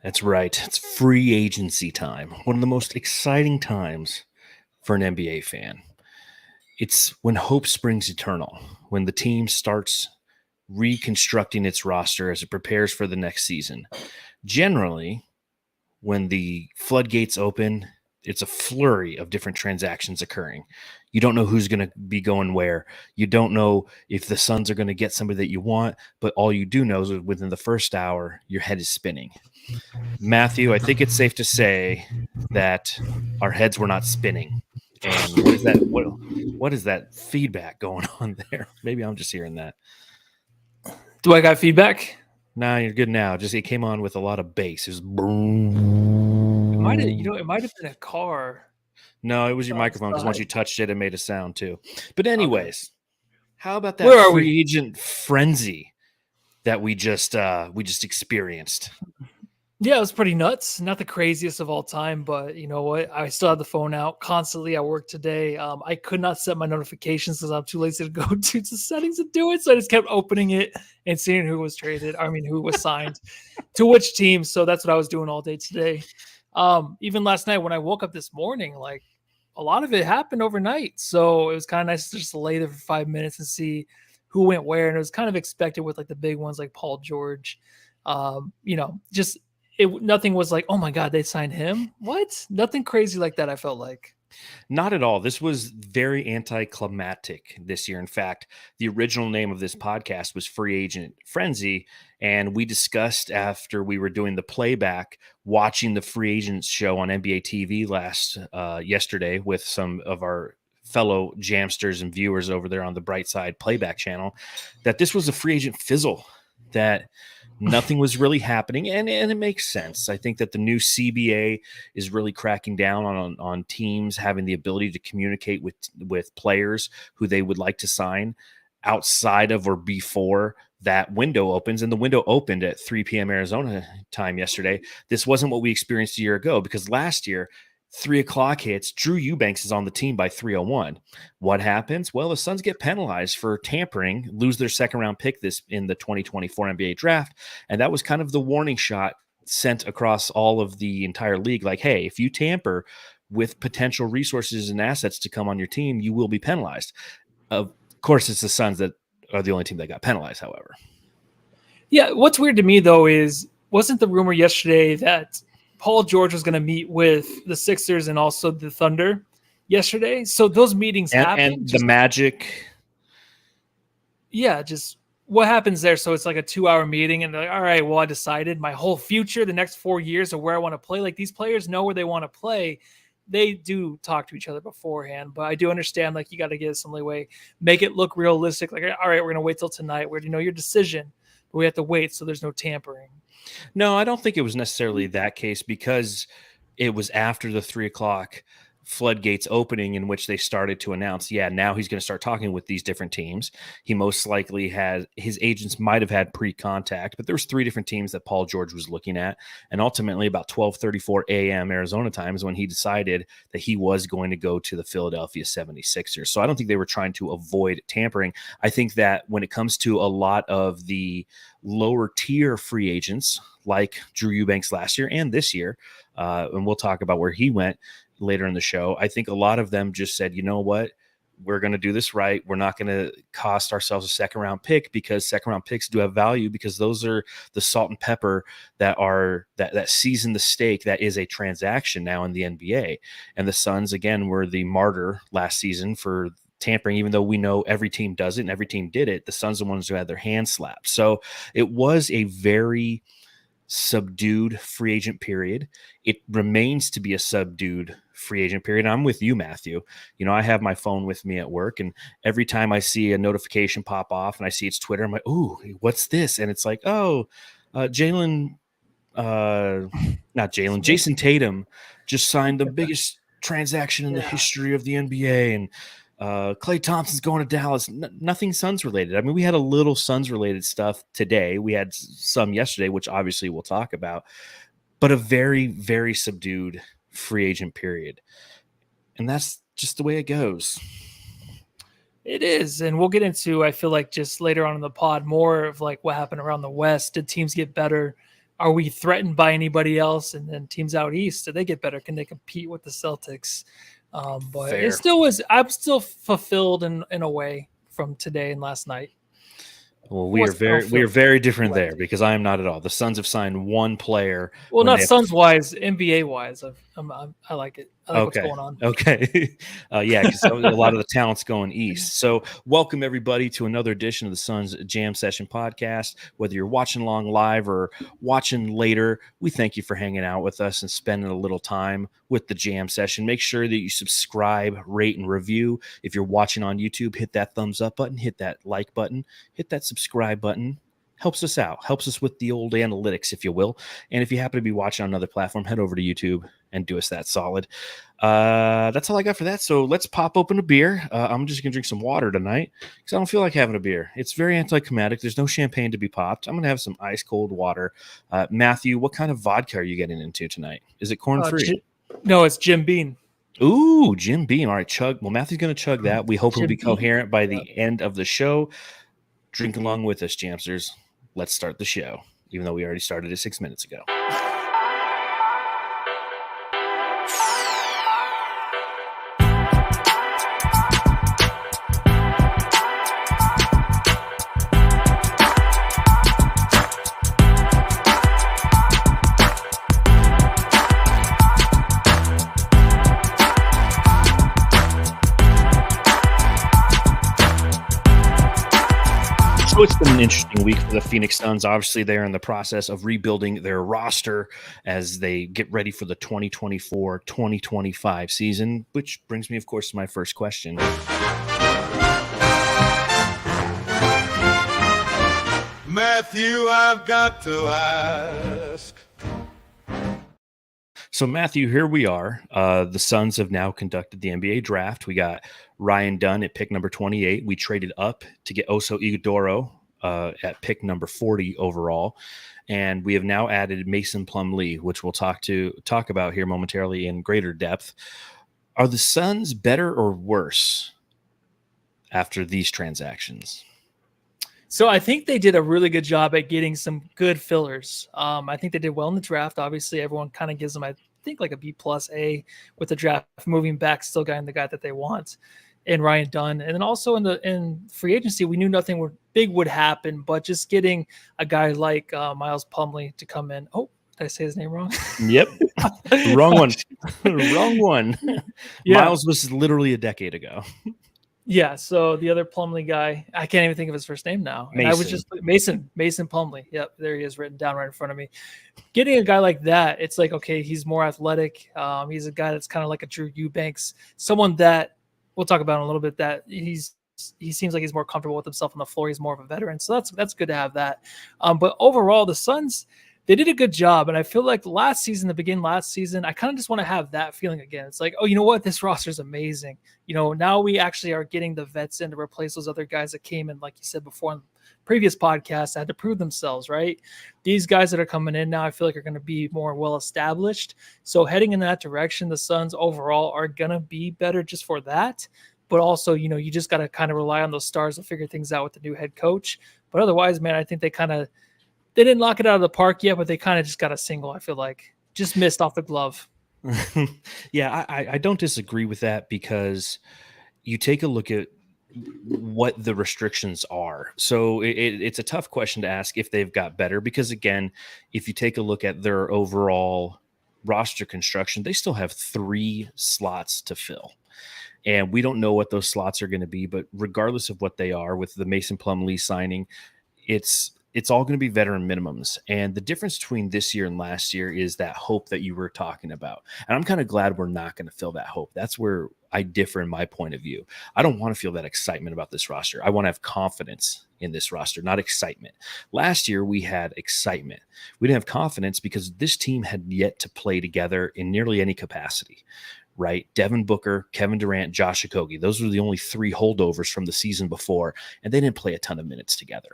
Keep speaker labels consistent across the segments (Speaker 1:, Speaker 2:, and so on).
Speaker 1: That's right. It's free agency time. One of the most exciting times for an NBA fan. It's when hope springs eternal, when the team starts reconstructing its roster as it prepares for the next season. Generally, when the floodgates open, it's a flurry of different transactions occurring. You don't know who's going to be going where. You don't know if the Suns are going to get somebody that you want, but all you do know is within the first hour, your head is spinning. Matthew, I think it's safe to say that our heads were not spinning. And what is that? What is that feedback going on there? Maybe I'm just hearing that.
Speaker 2: Do I got feedback?
Speaker 1: Nah, you're good now. Just it came on with a lot of bass. It was boom.
Speaker 2: It might have been a car.
Speaker 1: No, it was your microphone because once you
Speaker 2: outside.
Speaker 1: touched it, it made a sound too. But
Speaker 2: Okay.
Speaker 1: anyways, how about that
Speaker 2: Where are we?
Speaker 1: free agent frenzy that we just experienced?
Speaker 2: Yeah, it was pretty nuts. Not the craziest of all time, but you know what? I still had the phone out constantly at work today. I could not set my notifications because I'm too lazy to go to the settings and do it. So I just kept opening it and seeing who was traded. I mean, who was signed to which team. So that's what I was doing all day today. Even last night when I woke up this morning, like a lot of it happened overnight. So it was kind of nice to just lay there for 5 minutes and see who went where. And it was kind of expected with like the big ones like Paul George. Just nothing was like, oh my God, they signed him. What? Nothing crazy like that. I felt like.
Speaker 1: Not at all. This was very anticlimactic this year. In fact, the original name of this podcast was Free Agent Frenzy. And we discussed after we were doing the playback, watching the free agents show on NBA TV yesterday with some of our fellow jamsters and viewers over there on the Bright Side playback channel, that this was a free agent fizzle, that nothing was really happening, and it makes sense. I think that the new CBA is really cracking down on teams having the ability to communicate with players who they would like to sign outside of or before that window opens. And the window opened at 3 p.m. Arizona time yesterday. This wasn't what we experienced a year ago, because last year 3 o'clock hits, Drew Eubanks is on the team by 3:01. What happens? Well, the Suns get penalized for tampering, lose their second round pick in the 2024 NBA draft. And that was kind of the warning shot sent across all of the entire league. Like, hey, if you tamper with potential resources and assets to come on your team, you will be penalized. Of course, it's the Suns that are the only team that got penalized, however.
Speaker 2: Yeah. What's weird to me, though, is wasn't the rumor yesterday that Paul George was going to meet with the Sixers and also the Thunder yesterday? So those meetings happened.
Speaker 1: And the Magic.
Speaker 2: Yeah, just what happens there? So it's like a 2-hour meeting, and they're like, all right, well, I decided my whole future, the next 4 years of where I want to play. Like these players know where they want to play. They do talk to each other beforehand, but I do understand like you got to give some leeway, make it look realistic. Like, all right, we're gonna wait till tonight. Where your decision, but we have to wait so there's no tampering.
Speaker 1: No, I don't think it was necessarily that case, because it was after the 3 o'clock floodgates opening in which they started to announce, now he's going to start talking with these different teams. He most likely had, his agents might have had pre-contact, but there was 3 different teams that Paul George was looking at. And ultimately about 12:34 a.m. Arizona time is when he decided that he was going to go to the Philadelphia 76ers. So I don't think they were trying to avoid tampering. I think that when it comes to a lot of the lower tier free agents like Drew Eubanks last year and this year, and we'll talk about where he went later in the show, I think a lot of them just said, you know what, we're going to do this right. We're not going to cost ourselves a second round pick, because second round picks do have value, because those are the salt and pepper that season the steak that is a transaction now in the NBA. And the Suns, again, were the martyr last season for tampering, even though we know every team does it and every team did it. The Suns are the ones who had their hands slapped. So it was a very subdued free agent period. It remains to be a subdued free agent period. I'm with you, Matthew. I have my phone with me at work, and every time I see a notification pop off and I see it's Twitter, I'm like, ooh, what's this? And it's like, Jason Tatum just signed the biggest transaction in the history of the NBA, and Klay Thompson's going to Dallas. Nothing Suns related. I mean, we had a little Suns related stuff today. We had some yesterday, which obviously we'll talk about, but a very, very subdued free agent period. And that's just the way it goes.
Speaker 2: It is. And we'll get into, I feel like just later on in the pod, more of like what happened around the West. Did teams get better? are we threatened by anybody else? And then teams out east, do they get better? Can they compete with the Celtics? But
Speaker 1: Fair.
Speaker 2: it still was. I'm still fulfilled in a way from today and last night.
Speaker 1: Well, we are very different there because I am not at all. The Suns have signed one player.
Speaker 2: Well, not Suns wise, NBA wise. I like it. I like what's going on.
Speaker 1: Okay. Yeah, because a lot of the talent's going east. So welcome everybody to another edition of the Suns Jam Session podcast. Whether you're watching along live or watching later, we thank you for hanging out with us and spending a little time with the Jam Session. Make sure that you subscribe, rate, and review. If you're watching on YouTube, hit that thumbs up button, hit that like button, hit that subscribe button. Helps us out, helps us with the old analytics, if you will. And if you happen to be watching on another platform, head over to YouTube and do us that solid. That's all I got for that. So let's pop open a beer. I'm just going to drink some water tonight because I don't feel like having a beer. It's very anticlimactic. There's no champagne to be popped. I'm going to have some ice cold water. Matthew, what kind of vodka are you getting into tonight? Is it corn-free?
Speaker 2: No, it's Jim Beam.
Speaker 1: Ooh, Jim Beam. All right, chug. Well, Matthew's going to chug that. We hope he'll be coherent by the end of the show. Drink along with us, Jamsters. Let's start the show, even though we already started it 6 minutes ago. So it's been an interesting week for the Phoenix Suns. Obviously, they're in the process of rebuilding their roster as they get ready for the 2024-2025 season, which brings me, of course, to my first question.
Speaker 3: Matthew, I've got to ask.
Speaker 1: So, Matthew, here we are. The Suns have now conducted the NBA draft. We got Ryan Dunn at pick number 28. We traded up to get Oso Ighodaro at pick number 40 overall. And we have now added Mason Plumlee, which we'll talk about here momentarily in greater depth. Are the Suns better or worse after these transactions?
Speaker 2: So I think they did a really good job at getting some good fillers. I think they did well in the draft. Obviously, everyone kind of gives them, I think, like a B plus A with the draft, moving back, still getting the guy that they want in Ryan Dunn. And then also in free agency, we knew nothing big would happen, but just getting a guy like Miles Plumlee to come in. Oh, did I say his name wrong?
Speaker 1: Yep. Wrong one. Wrong one.
Speaker 2: Yeah.
Speaker 1: Miles was literally a decade ago.
Speaker 2: Yeah, so the other Plumlee guy, I can't even think of his first name now. And I was just Mason Plumlee. Yep, there he is, written down right in front of me. Getting a guy like that, it's like, okay, he's more athletic. He's a guy that's kind of like a Drew Eubanks, someone that we'll talk about in a little bit. That he seems like he's more comfortable with himself on the floor. He's more of a veteran, so that's good to have that. But overall, the Suns, they did a good job. And I feel like the beginning last season, I kind of just want to have that feeling again. It's like, oh, you know what? This roster is amazing. You know, now we actually are getting the vets in to replace those other guys that came in, like you said before in previous podcasts, had to prove themselves, right? These guys that are coming in now, I feel like are going to be more well-established. So heading in that direction, the Suns overall are going to be better just for that. But also, you know, you just got to kind of rely on those stars to figure things out with the new head coach. But otherwise, man, I think they didn't lock it out of the park yet, but they kind of just got a single, I feel like. Just missed off the glove.
Speaker 1: Yeah, I don't disagree with that because you take a look at what the restrictions are. So it's a tough question to ask if they've got better because, again, if you take a look at their overall roster construction, they still have 3 slots to fill. And we don't know what those slots are going to be, but regardless of what they are, with the Mason Plumlee signing, it's all going to be veteran minimums. And the difference between this year and last year is that hope that you were talking about. And I'm kind of glad we're not going to feel that hope. That's where I differ in my point of view. I don't want to feel that excitement about this roster. I want to have confidence in this roster, not excitement. Last year, we had excitement. We didn't have confidence because this team had yet to play together in nearly any capacity. Right? Devin Booker, Kevin Durant, Josh Okogie. Those were the only 3 holdovers from the season before, and they didn't play a ton of minutes together.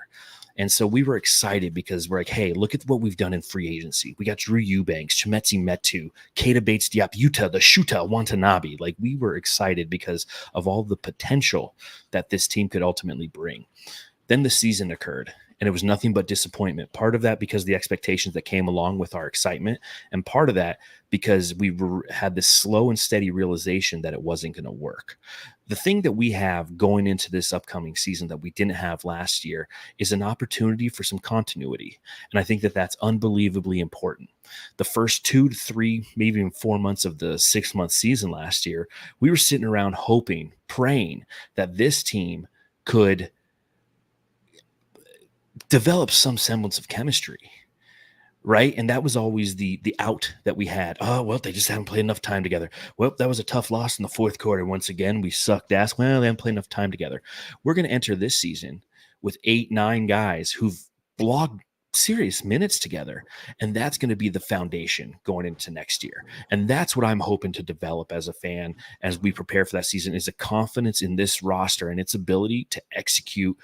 Speaker 1: And so we were excited because we're like, hey, look at what we've done in free agency. We got Drew Eubanks, Chimezie Metu, Keita Bates-Diop, Yuta, the Shuta, Watanabe. Like, we were excited because of all the potential that this team could ultimately bring. Then the season occurred, and it was nothing but disappointment. Part of that because the expectations that came along with our excitement, and part of that because we had this slow and steady realization that it wasn't going to work. The thing that we have going into this upcoming season that we didn't have last year is an opportunity for some continuity, and I think that that's unbelievably important. The first 2 to 3, maybe even 4 months of the 6-month season last year, we were sitting around hoping, praying that this team could develop some semblance of chemistry, right? And that was always the out that we had. Oh, well, they just haven't played enough time together. Well, that was a tough loss in the fourth quarter. Once again, we sucked ass. Well, they haven't played enough time together. We're going to enter this season with 8, 9 guys who've logged serious minutes together, and that's going to be the foundation going into next year. And that's what I'm hoping to develop as a fan as we prepare for that season, is a confidence in this roster and its ability to execute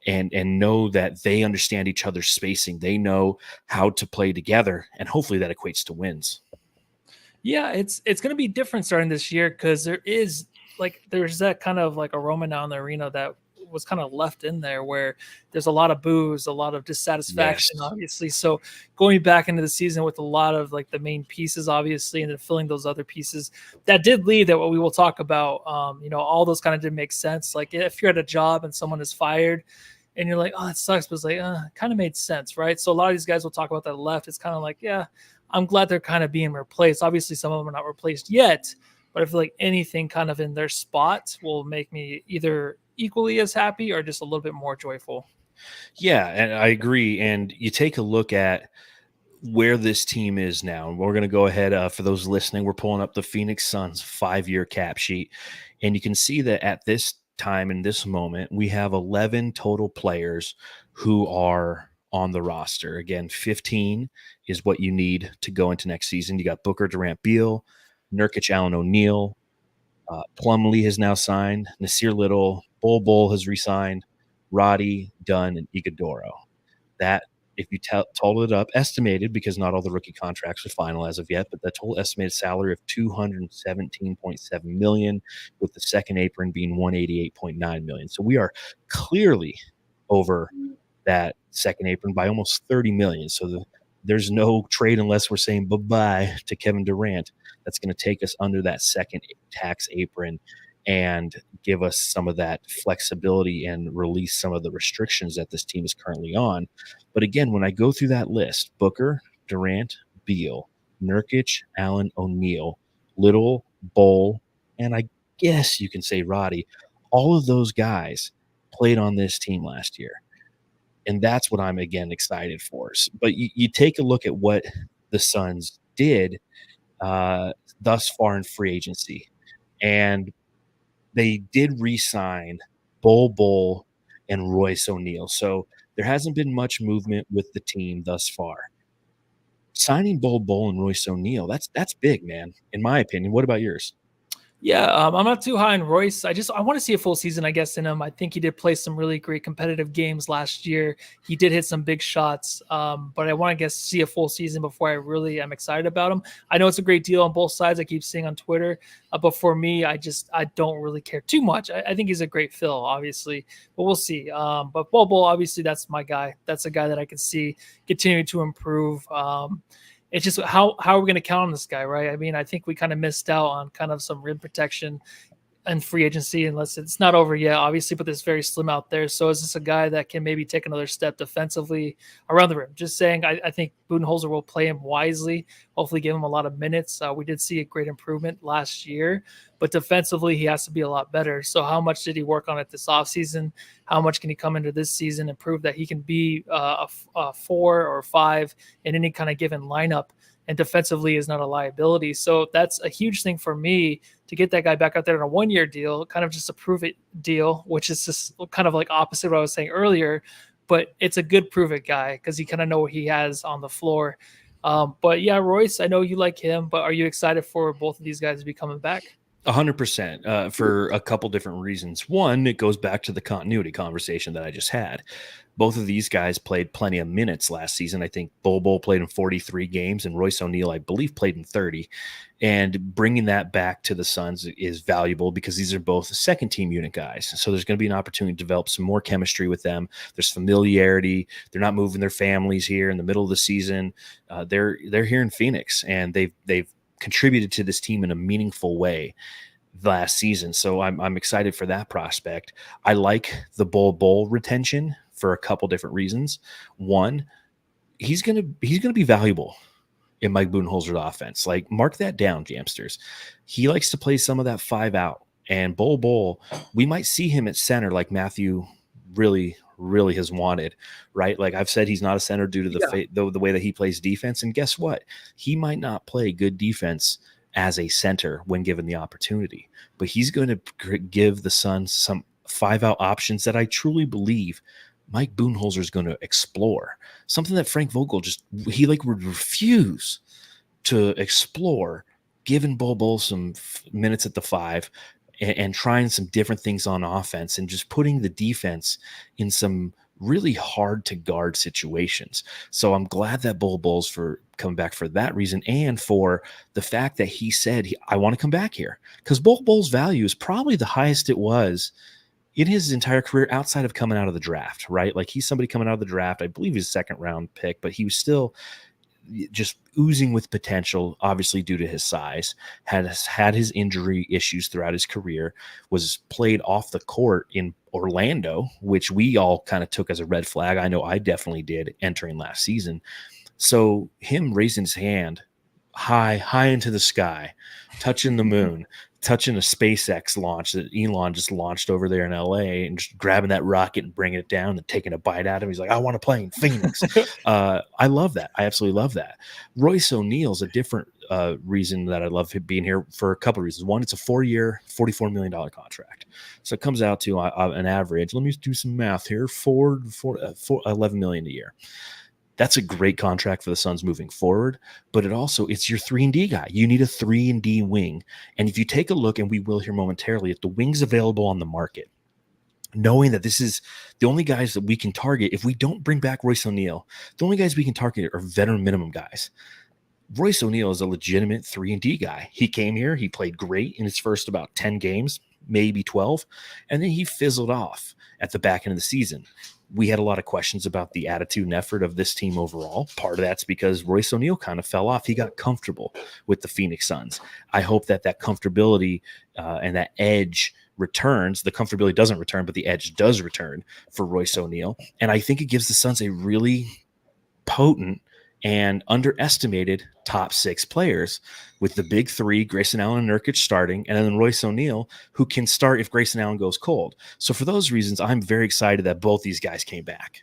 Speaker 1: and know that they understand each other's spacing. They know how to play together, and hopefully that equates to wins.
Speaker 2: Yeah, it's going to be different starting this year because there's that kind of like aroma now in the arena that was kind of left in there where there's a lot of boos, a lot of dissatisfaction,
Speaker 1: Yes.
Speaker 2: obviously. So going back into the season with a lot of like the main pieces, obviously, and then filling those other pieces that did lead that what we will talk about, all those kind of did make sense. Like if you're at a job and someone is fired, and you're like, oh, that sucks, but it's like, kind of made sense, right? So a lot of these guys will talk about that left. It's kind of like, yeah, I'm glad they're kind of being replaced. Obviously, some of them are not replaced yet, but I feel like anything kind of in their spot will make me either equally as happy or just a little bit more joyful.
Speaker 1: Yeah, and I agree. And you take a look at where this team is now. And we're going to go ahead, for those listening, we're pulling up the Phoenix Suns 5-year cap sheet. And you can see that at this time, in this moment, we have 11 total players who are on the roster. Again, 15 is what you need to go into next season. You got Booker, Durant, Beal, Nurkic, Allen O'Neal, Plumlee has now signed, Nasir Little, Bol has re-signed, Roddy, Dunn, and Iguodaro. That, if you total it up, estimated, because not all the rookie contracts are final as of yet, but the total estimated salary of $217.7 million, with the second apron being $188.9 million. So we are clearly over that second apron by almost $30 million. So there's no trade unless we're saying bye-bye to Kevin Durant. That's going to take us under that second tax apron and give us some of that flexibility and release some of the restrictions that this team is currently on. But again, when I go through that list, Booker, Durant, Beal, Nurkic, Allen, O'Neal, Little, Bol, and I guess you can say Roddy, all of those guys played on this team last year. And that's what I'm, again, excited for. But you take a look at what the Suns did thus far in free agency, and they did re-sign Bol and Royce O'Neal. So there hasn't been much movement with the team thus far. Signing Bol and Royce O'Neal, that's big, man, in my opinion. What about yours?
Speaker 2: Yeah, I'm not too high on Royce. I want to see a full season, I guess, in him. I think he did play some really great competitive games last year. He did hit some big shots, but I want to see a full season before I really am excited about him. I know it's a great deal on both sides. I keep seeing on Twitter, but for me, I don't really care too much. I think he's a great fill, obviously, but we'll see. But Bol, obviously, that's my guy. That's a guy that I can see continuing to improve. It's just how are we going to count on this guy, right? I mean, I think we kind of missed out on kind of some rim protection and free agency, unless it's not over yet, obviously, but it's very slim out there. So is this a guy that can maybe take another step defensively around the rim? Just saying, I think Budenholzer will play him wisely, hopefully give him a lot of minutes. We did see a great improvement last year, but defensively, he has to be a lot better. So how much did he work on it this offseason? How much can he come into this season and prove that he can be a 4 or 5 in any kind of given lineup? And defensively is not a liability. So that's a huge thing for me to get that guy back out there on a 1-year deal, kind of just a prove it deal, which is just kind of like opposite of what I was saying earlier, but it's a good prove it guy because you kind of know what he has on the floor. But yeah, Royce, I know you like him, but are you excited for both of these guys to be coming back?
Speaker 1: 100%, for a couple different reasons. One, it goes back to the continuity conversation that I just had. Both of these guys played plenty of minutes last season. I think Bol played in 43 games, and Royce O'Neal, I believe, played in 30. And bringing that back to the Suns is valuable because these are both second team unit guys. So there's going to be an opportunity to develop some more chemistry with them. There's familiarity. They're not moving their families here in the middle of the season. They're here in Phoenix, and they've contributed to this team in a meaningful way last season. So I'm excited for that prospect. I like the Bol retention for a couple different reasons. One, he's gonna be valuable in Mike Budenholzer's offense. Like, mark that down, Jamsters. He likes to play some of that 5 out, and Bol, we might see him at center like Matthew really has wanted, right? Like I've said, he's not a center due to the way that he plays defense. And guess what? He might not play good defense as a center when given the opportunity, but he's going to give the Suns some 5 out options that I truly believe Mike Budenholzer is going to explore. Something that Frank Vogel would refuse to explore, giving Bol some minutes at the 5 and trying some different things on offense and just putting the defense in some really hard to guard situations. So I'm glad that Bol's for coming back for that reason, and for the fact that he said, I want to come back here, because Bol's value is probably the highest it was in his entire career outside of coming out of the draft, right? Like, he's somebody coming out of the draft. I believe he's a 2nd round pick, but he was still just oozing with potential, obviously due to his size, has had his injury issues throughout his career, was played off the court in Orlando, which we all kind of took as a red flag. I know I definitely did entering last season. So him raising his hand high into the sky, touching the moon, touching a SpaceX launch that Elon just launched over there in LA, and just grabbing that rocket and bringing it down and taking a bite out of him. He's like, I want to play in Phoenix. I love that. I absolutely love that. Royce O'Neal's a different reason that I love him being here, for a couple of reasons. One, it's a 4-year, $44 million contract. So it comes out to an average, let me do some math here, $11 million a year. That's a great contract for the Suns moving forward, but it's your 3-and-D guy. You need a 3-and-D wing. And if you take a look, and we will here momentarily, at the wings available on the market, knowing that this is the only guys that we can target, if we don't bring back Royce O'Neal, the only guys we can target are veteran minimum guys. Royce O'Neal is a legitimate 3-and-D guy. He came here, he played great in his first about 10 games, maybe 12, and then he fizzled off at the back end of the season. We had a lot of questions about the attitude and effort of this team overall. Part of that's because Royce O'Neal kind of fell off. He got comfortable with the Phoenix Suns. I hope that comfortability and that edge returns. The comfortability doesn't return, but the edge does return for Royce O'Neal. And I think it gives the Suns a really potent and underestimated top 6 players, with the big 3, Grayson Allen and Nurkic starting, and then Royce O'Neal, who can start if Grayson Allen goes cold. So for those reasons, I'm very excited that both these guys came back.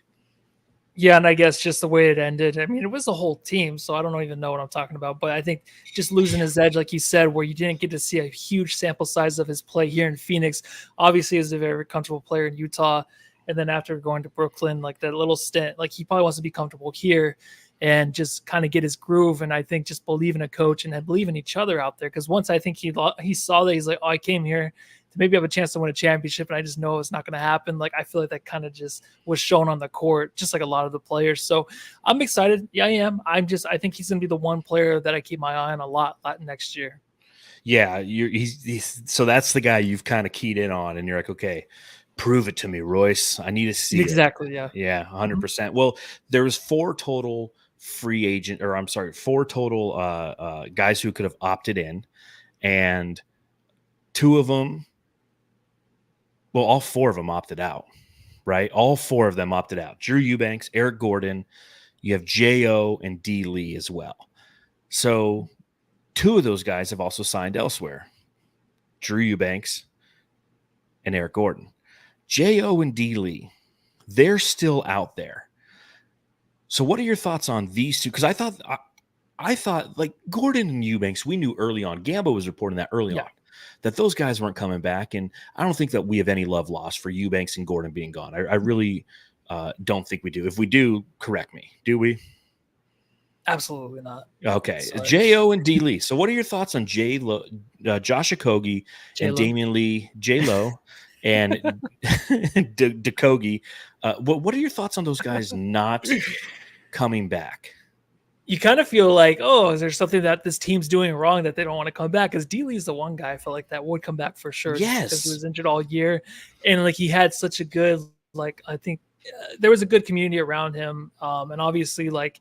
Speaker 2: Yeah, and I guess just the way it ended, I mean, it was the whole team, so I don't even know what I'm talking about. But I think just losing his edge, like you said, where you didn't get to see a huge sample size of his play here in Phoenix. Obviously, he's a very comfortable player in Utah. And then after going to Brooklyn, like that little stint, like he probably wants to be comfortable here and just kind of get his groove. And I think just believe in a coach and believe in each other out there. Because once I think he saw that, he's like, oh, I came here to maybe have a chance to win a championship, and I just know it's not going to happen. Like, I feel like that kind of just was shown on the court, just like a lot of the players. So I'm excited. Yeah, I am. I think he's going to be the one player that I keep my eye on a lot next year.
Speaker 1: Yeah, so that's the guy you've kind of keyed in on, and you're like, okay, prove it to me, Royce. I need to see
Speaker 2: exactly.
Speaker 1: it.
Speaker 2: Yeah.
Speaker 1: Yeah, 100%. Mm-hmm. Well, there was 4 total guys who could have opted in, and 2 of them, well, all 4 of them opted out, right? All 4 of them opted out. Drew Eubanks, Eric Gordon, you have J.O. and D. Lee as well. So 2 of those guys have also signed elsewhere, Drew Eubanks and Eric Gordon. J.O. and D. Lee, they're still out there. So what are your thoughts on these 2? Because I thought like Gordon and Eubanks, we knew early on, Gambo was reporting that early on, that those guys weren't coming back. And I don't think that we have any love lost for Eubanks and Gordon being gone. I really don't think we do. If we do, correct me. Do we?
Speaker 2: Absolutely not.
Speaker 1: Okay,
Speaker 2: Sorry.
Speaker 1: J.O. and D. Lee. So what are your thoughts on Josh Okogie and
Speaker 2: J-Lo.
Speaker 1: Damian Lee, J-Lo, and Dekogie? What are your thoughts on those guys not coming back?
Speaker 2: You kind of feel like, oh, is there something that this team's doing wrong that they don't want to come back? Because D. Lee's the one guy I feel like that would come back for sure, just because he
Speaker 1: Yes.
Speaker 2: was injured all year, and like he had such a good, like I think there was a good community around him, and obviously like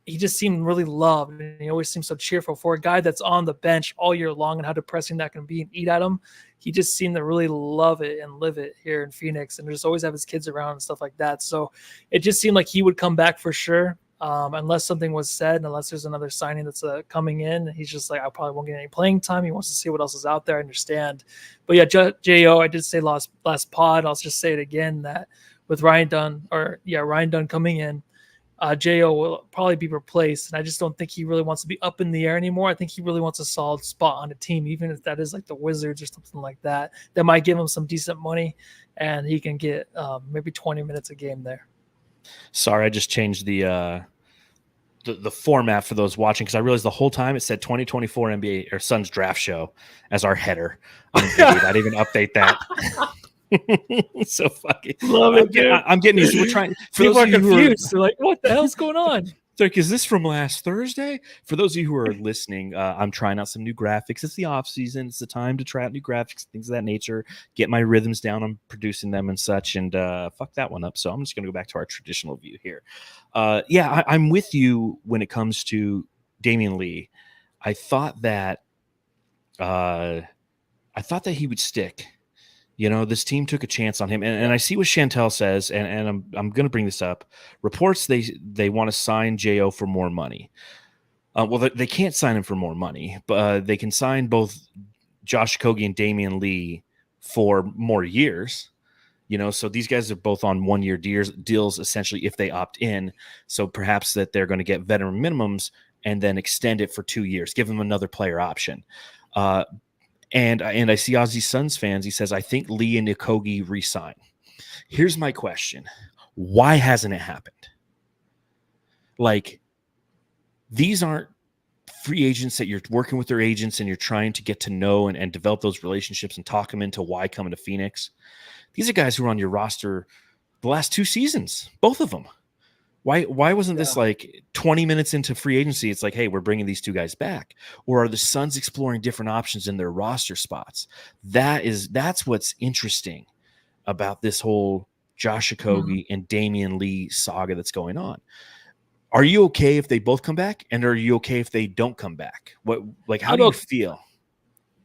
Speaker 2: he just seemed really loved, and he always seemed so cheerful for a guy that's on the bench all year long, and how depressing that can be and eat at him. He just seemed to really love it and live it here in Phoenix, and just always have his kids around and stuff like that. So it just seemed like he would come back for sure. Unless something was said, and unless there's another signing that's coming in, he's just like, I probably won't get any playing time. He wants to see what else is out there. I understand. But yeah, J.O., I did say last pod, I'll just say it again, that with Ryan Dunn coming in, J.O. will probably be replaced. And I just don't think he really wants to be up in the air anymore. I think he really wants a solid spot on a team, even if that is like the Wizards or something like that. That might give him some decent money, and he can get maybe 20 minutes a game there.
Speaker 1: Sorry, I just changed the format for those watching, because I realized the whole time it said 2024 NBA or Suns draft show as our header. I'm an idiot. I didn't even update that. So fucking
Speaker 2: love it, dude.
Speaker 1: I'm getting used to. We're trying. For
Speaker 2: People
Speaker 1: those
Speaker 2: are
Speaker 1: of you
Speaker 2: confused. They're like, "What the hell's going on?"
Speaker 1: It's like, is this from last Thursday? For those of you who are listening, I'm trying out some new graphics. It's the off season. It's the time to try out new graphics, things of that nature. Get my rhythms down. I'm producing them and such, and fuck that one up. So I'm just going to go back to our traditional view here. I'm with you when it comes to Damian Lee. I thought that he would stick. You know, this team took a chance on him, and I see what Chantel says, and I'm going to bring this up. Reports they want to sign J.O. for more money. Well, they can't sign him for more money, but they can sign both Josh Okogie and Damian Lee for more years. You know, so these guys are both on 1-year deals essentially if they opt in. So perhaps that they're going to get veteran minimums and then extend it for 2 years, give them another player option. And I see Ozzy Suns fans. He says, I think Lee and Okogie re-sign. Here's my question. Why hasn't it happened? Like, these aren't free agents that you're working with their agents and you're trying to get to know and develop those relationships and talk them into why coming to Phoenix. These are guys who are on your roster the last 2 seasons, both of them. Why wasn't this like 20 minutes into free agency? It's like, hey, we're bringing these 2 guys back. Or are the Suns exploring different options in their roster spots? That's what's interesting about this whole Josh Okogie and Damian Lee saga that's going on. Are you okay if they both come back? And are you okay if they don't come back? How do you feel?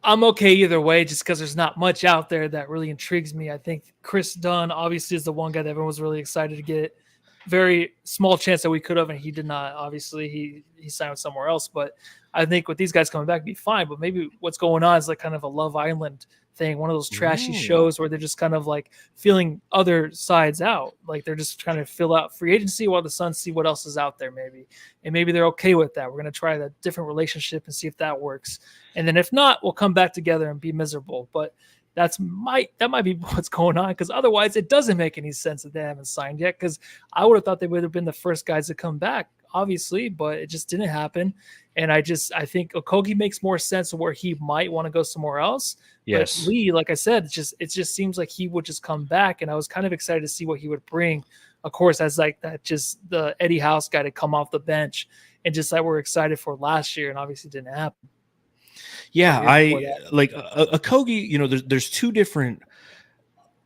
Speaker 2: I'm okay either way, just because there's not much out there that really intrigues me. I think Chris Dunn obviously is the one guy that everyone was really excited to get. Very small chance that we could have, and he did not. Obviously, he signed somewhere else. But I think with these guys coming back, be fine. But maybe what's going on is like kind of a Love Island thing, one of those trashy shows where they're just kind of like feeling other sides out. Like they're just trying to fill out free agency while the Suns see what else is out there, maybe. And maybe they're okay with that. We're going to try that different relationship and see if that works. And then if not, we'll come back together and be miserable. But that might be what's going on, because otherwise it doesn't make any sense that they haven't signed yet, because I would have thought they would have been the first guys to come back, obviously, but it just didn't happen. And I think Okogie makes more sense where he might want to go somewhere else.
Speaker 1: Yes.
Speaker 2: But Lee, like I said, it just seems like he would just come back, and I was kind of excited to see what he would bring, of course, as like that, just the Eddie House guy to come off the bench, and just like we're excited for last year, and obviously didn't happen.
Speaker 1: Yeah, I like Okogie. You know, there's 2 different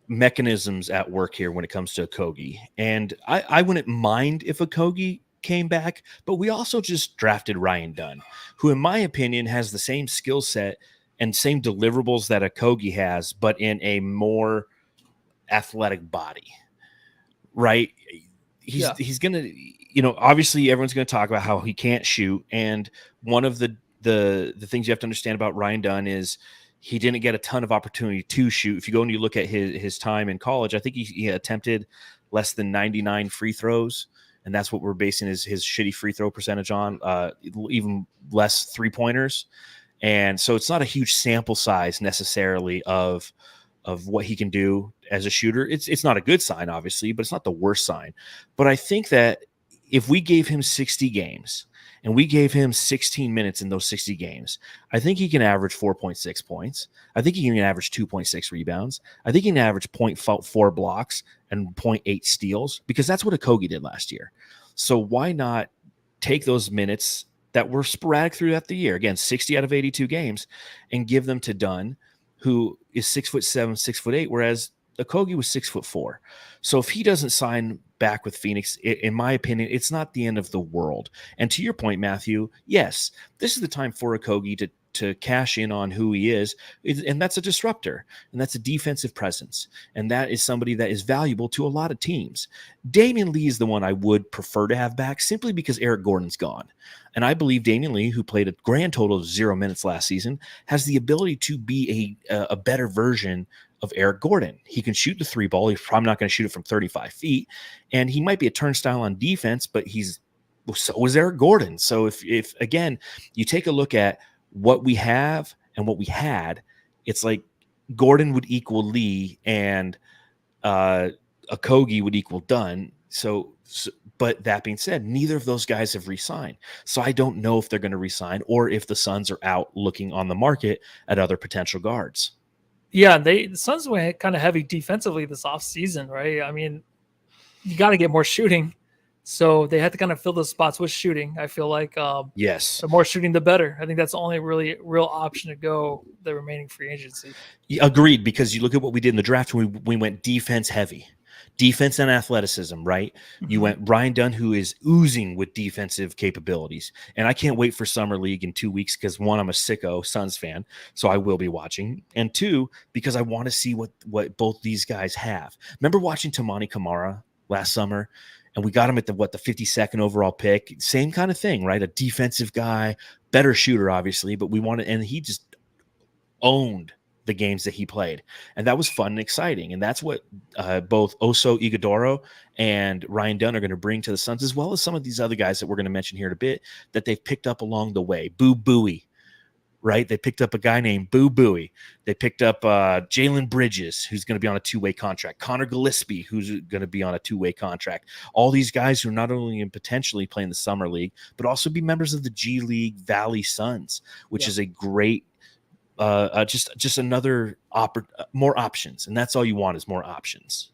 Speaker 1: mechanisms at work here when it comes to Okogie, and I wouldn't mind if Okogie came back, but we also just drafted Ryan Dunn, who, in my opinion, has the same skill set and same deliverables that Okogie has, but in a more athletic body. Right? He's gonna, you know, obviously everyone's gonna talk about how he can't shoot, and one of the things you have to understand about Ryan Dunn is he didn't get a ton of opportunity to shoot. If you go and you look at his time in college, I think he attempted less than 99 free throws, and that's what we're basing his shitty free throw percentage on, even less 3-pointers. And so it's not a huge sample size necessarily of what he can do as a shooter. It's not a good sign, obviously, but it's not the worst sign. But I think that if we gave him 60 games and we gave him 16 minutes in those 60 games, I think he can average 4.6 points. I think he can average 2.6 rebounds. I think he can average 0.4 blocks and 0.8 steals, because that's what Okogie did last year. So why not take those minutes that were sporadic throughout the year, again, 60 out of 82 games, and give them to Dunn, who is 6'7", 6'8", whereas Okogie was 6'4". So if he doesn't sign back with Phoenix, in my opinion, it's not the end of the world. And to your point, Matthew, yes, this is the time for Okogie to cash in on who he is, and that's a disruptor, and that's a defensive presence, and that is somebody that is valuable to a lot of teams. Damian Lee is the one I would prefer to have back, simply because Eric Gordon's gone. And I believe Damian Lee, who played a grand total of 0 minutes last season, has the ability to be a better version of Eric Gordon. He can shoot the 3 ball. He's probably not going to shoot it from 35 feet, and he might be a turnstile on defense, but so is Eric Gordon. So if again, you take a look at what we have and what we had, it's like Gordon would equal Lee and Okogie would equal Dunn. So, but that being said, neither of those guys have re-signed. So I don't know if they're going to re-sign or if the Suns are out looking on the market at other potential guards.
Speaker 2: Yeah, the Suns went kind of heavy defensively this offseason, right? I mean, you got to get more shooting. So they had to kind of fill those spots with shooting. I feel like
Speaker 1: yes,
Speaker 2: the more shooting, the better. I think that's the only really real option to go the remaining free agency.
Speaker 1: Agreed, because you look at what we did in the draft. We went defense heavy, defense and athleticism, right? Mm-hmm. You went Ryan Dunn, who is oozing with defensive capabilities. And I can't wait for Summer League in 2 weeks because, one, I'm a sicko Suns fan, so I will be watching. And two, because I want to see what both these guys have. Remember watching Tamani Kamara last summer? And we got him at the 52nd overall pick. Same kind of thing, right? A defensive guy, better shooter, obviously, but and he just owned the games that he played. And that was fun and exciting. And that's what both Oso Ighodaro and Ryan Dunn are going to bring to the Suns, as well as some of these other guys that we're going to mention here in a bit that they've picked up along the way. Boo Buie, right? They picked up a guy named Boo Buie. They picked up Jalen Bridges, who's going to be on a 2-way contract. Connor Gillespie, who's going to be on a 2-way contract. All these guys who are not only in potentially playing the Summer League, but also be members of the G League Valley Suns, which is a great, just another more options. And that's all you want is more options.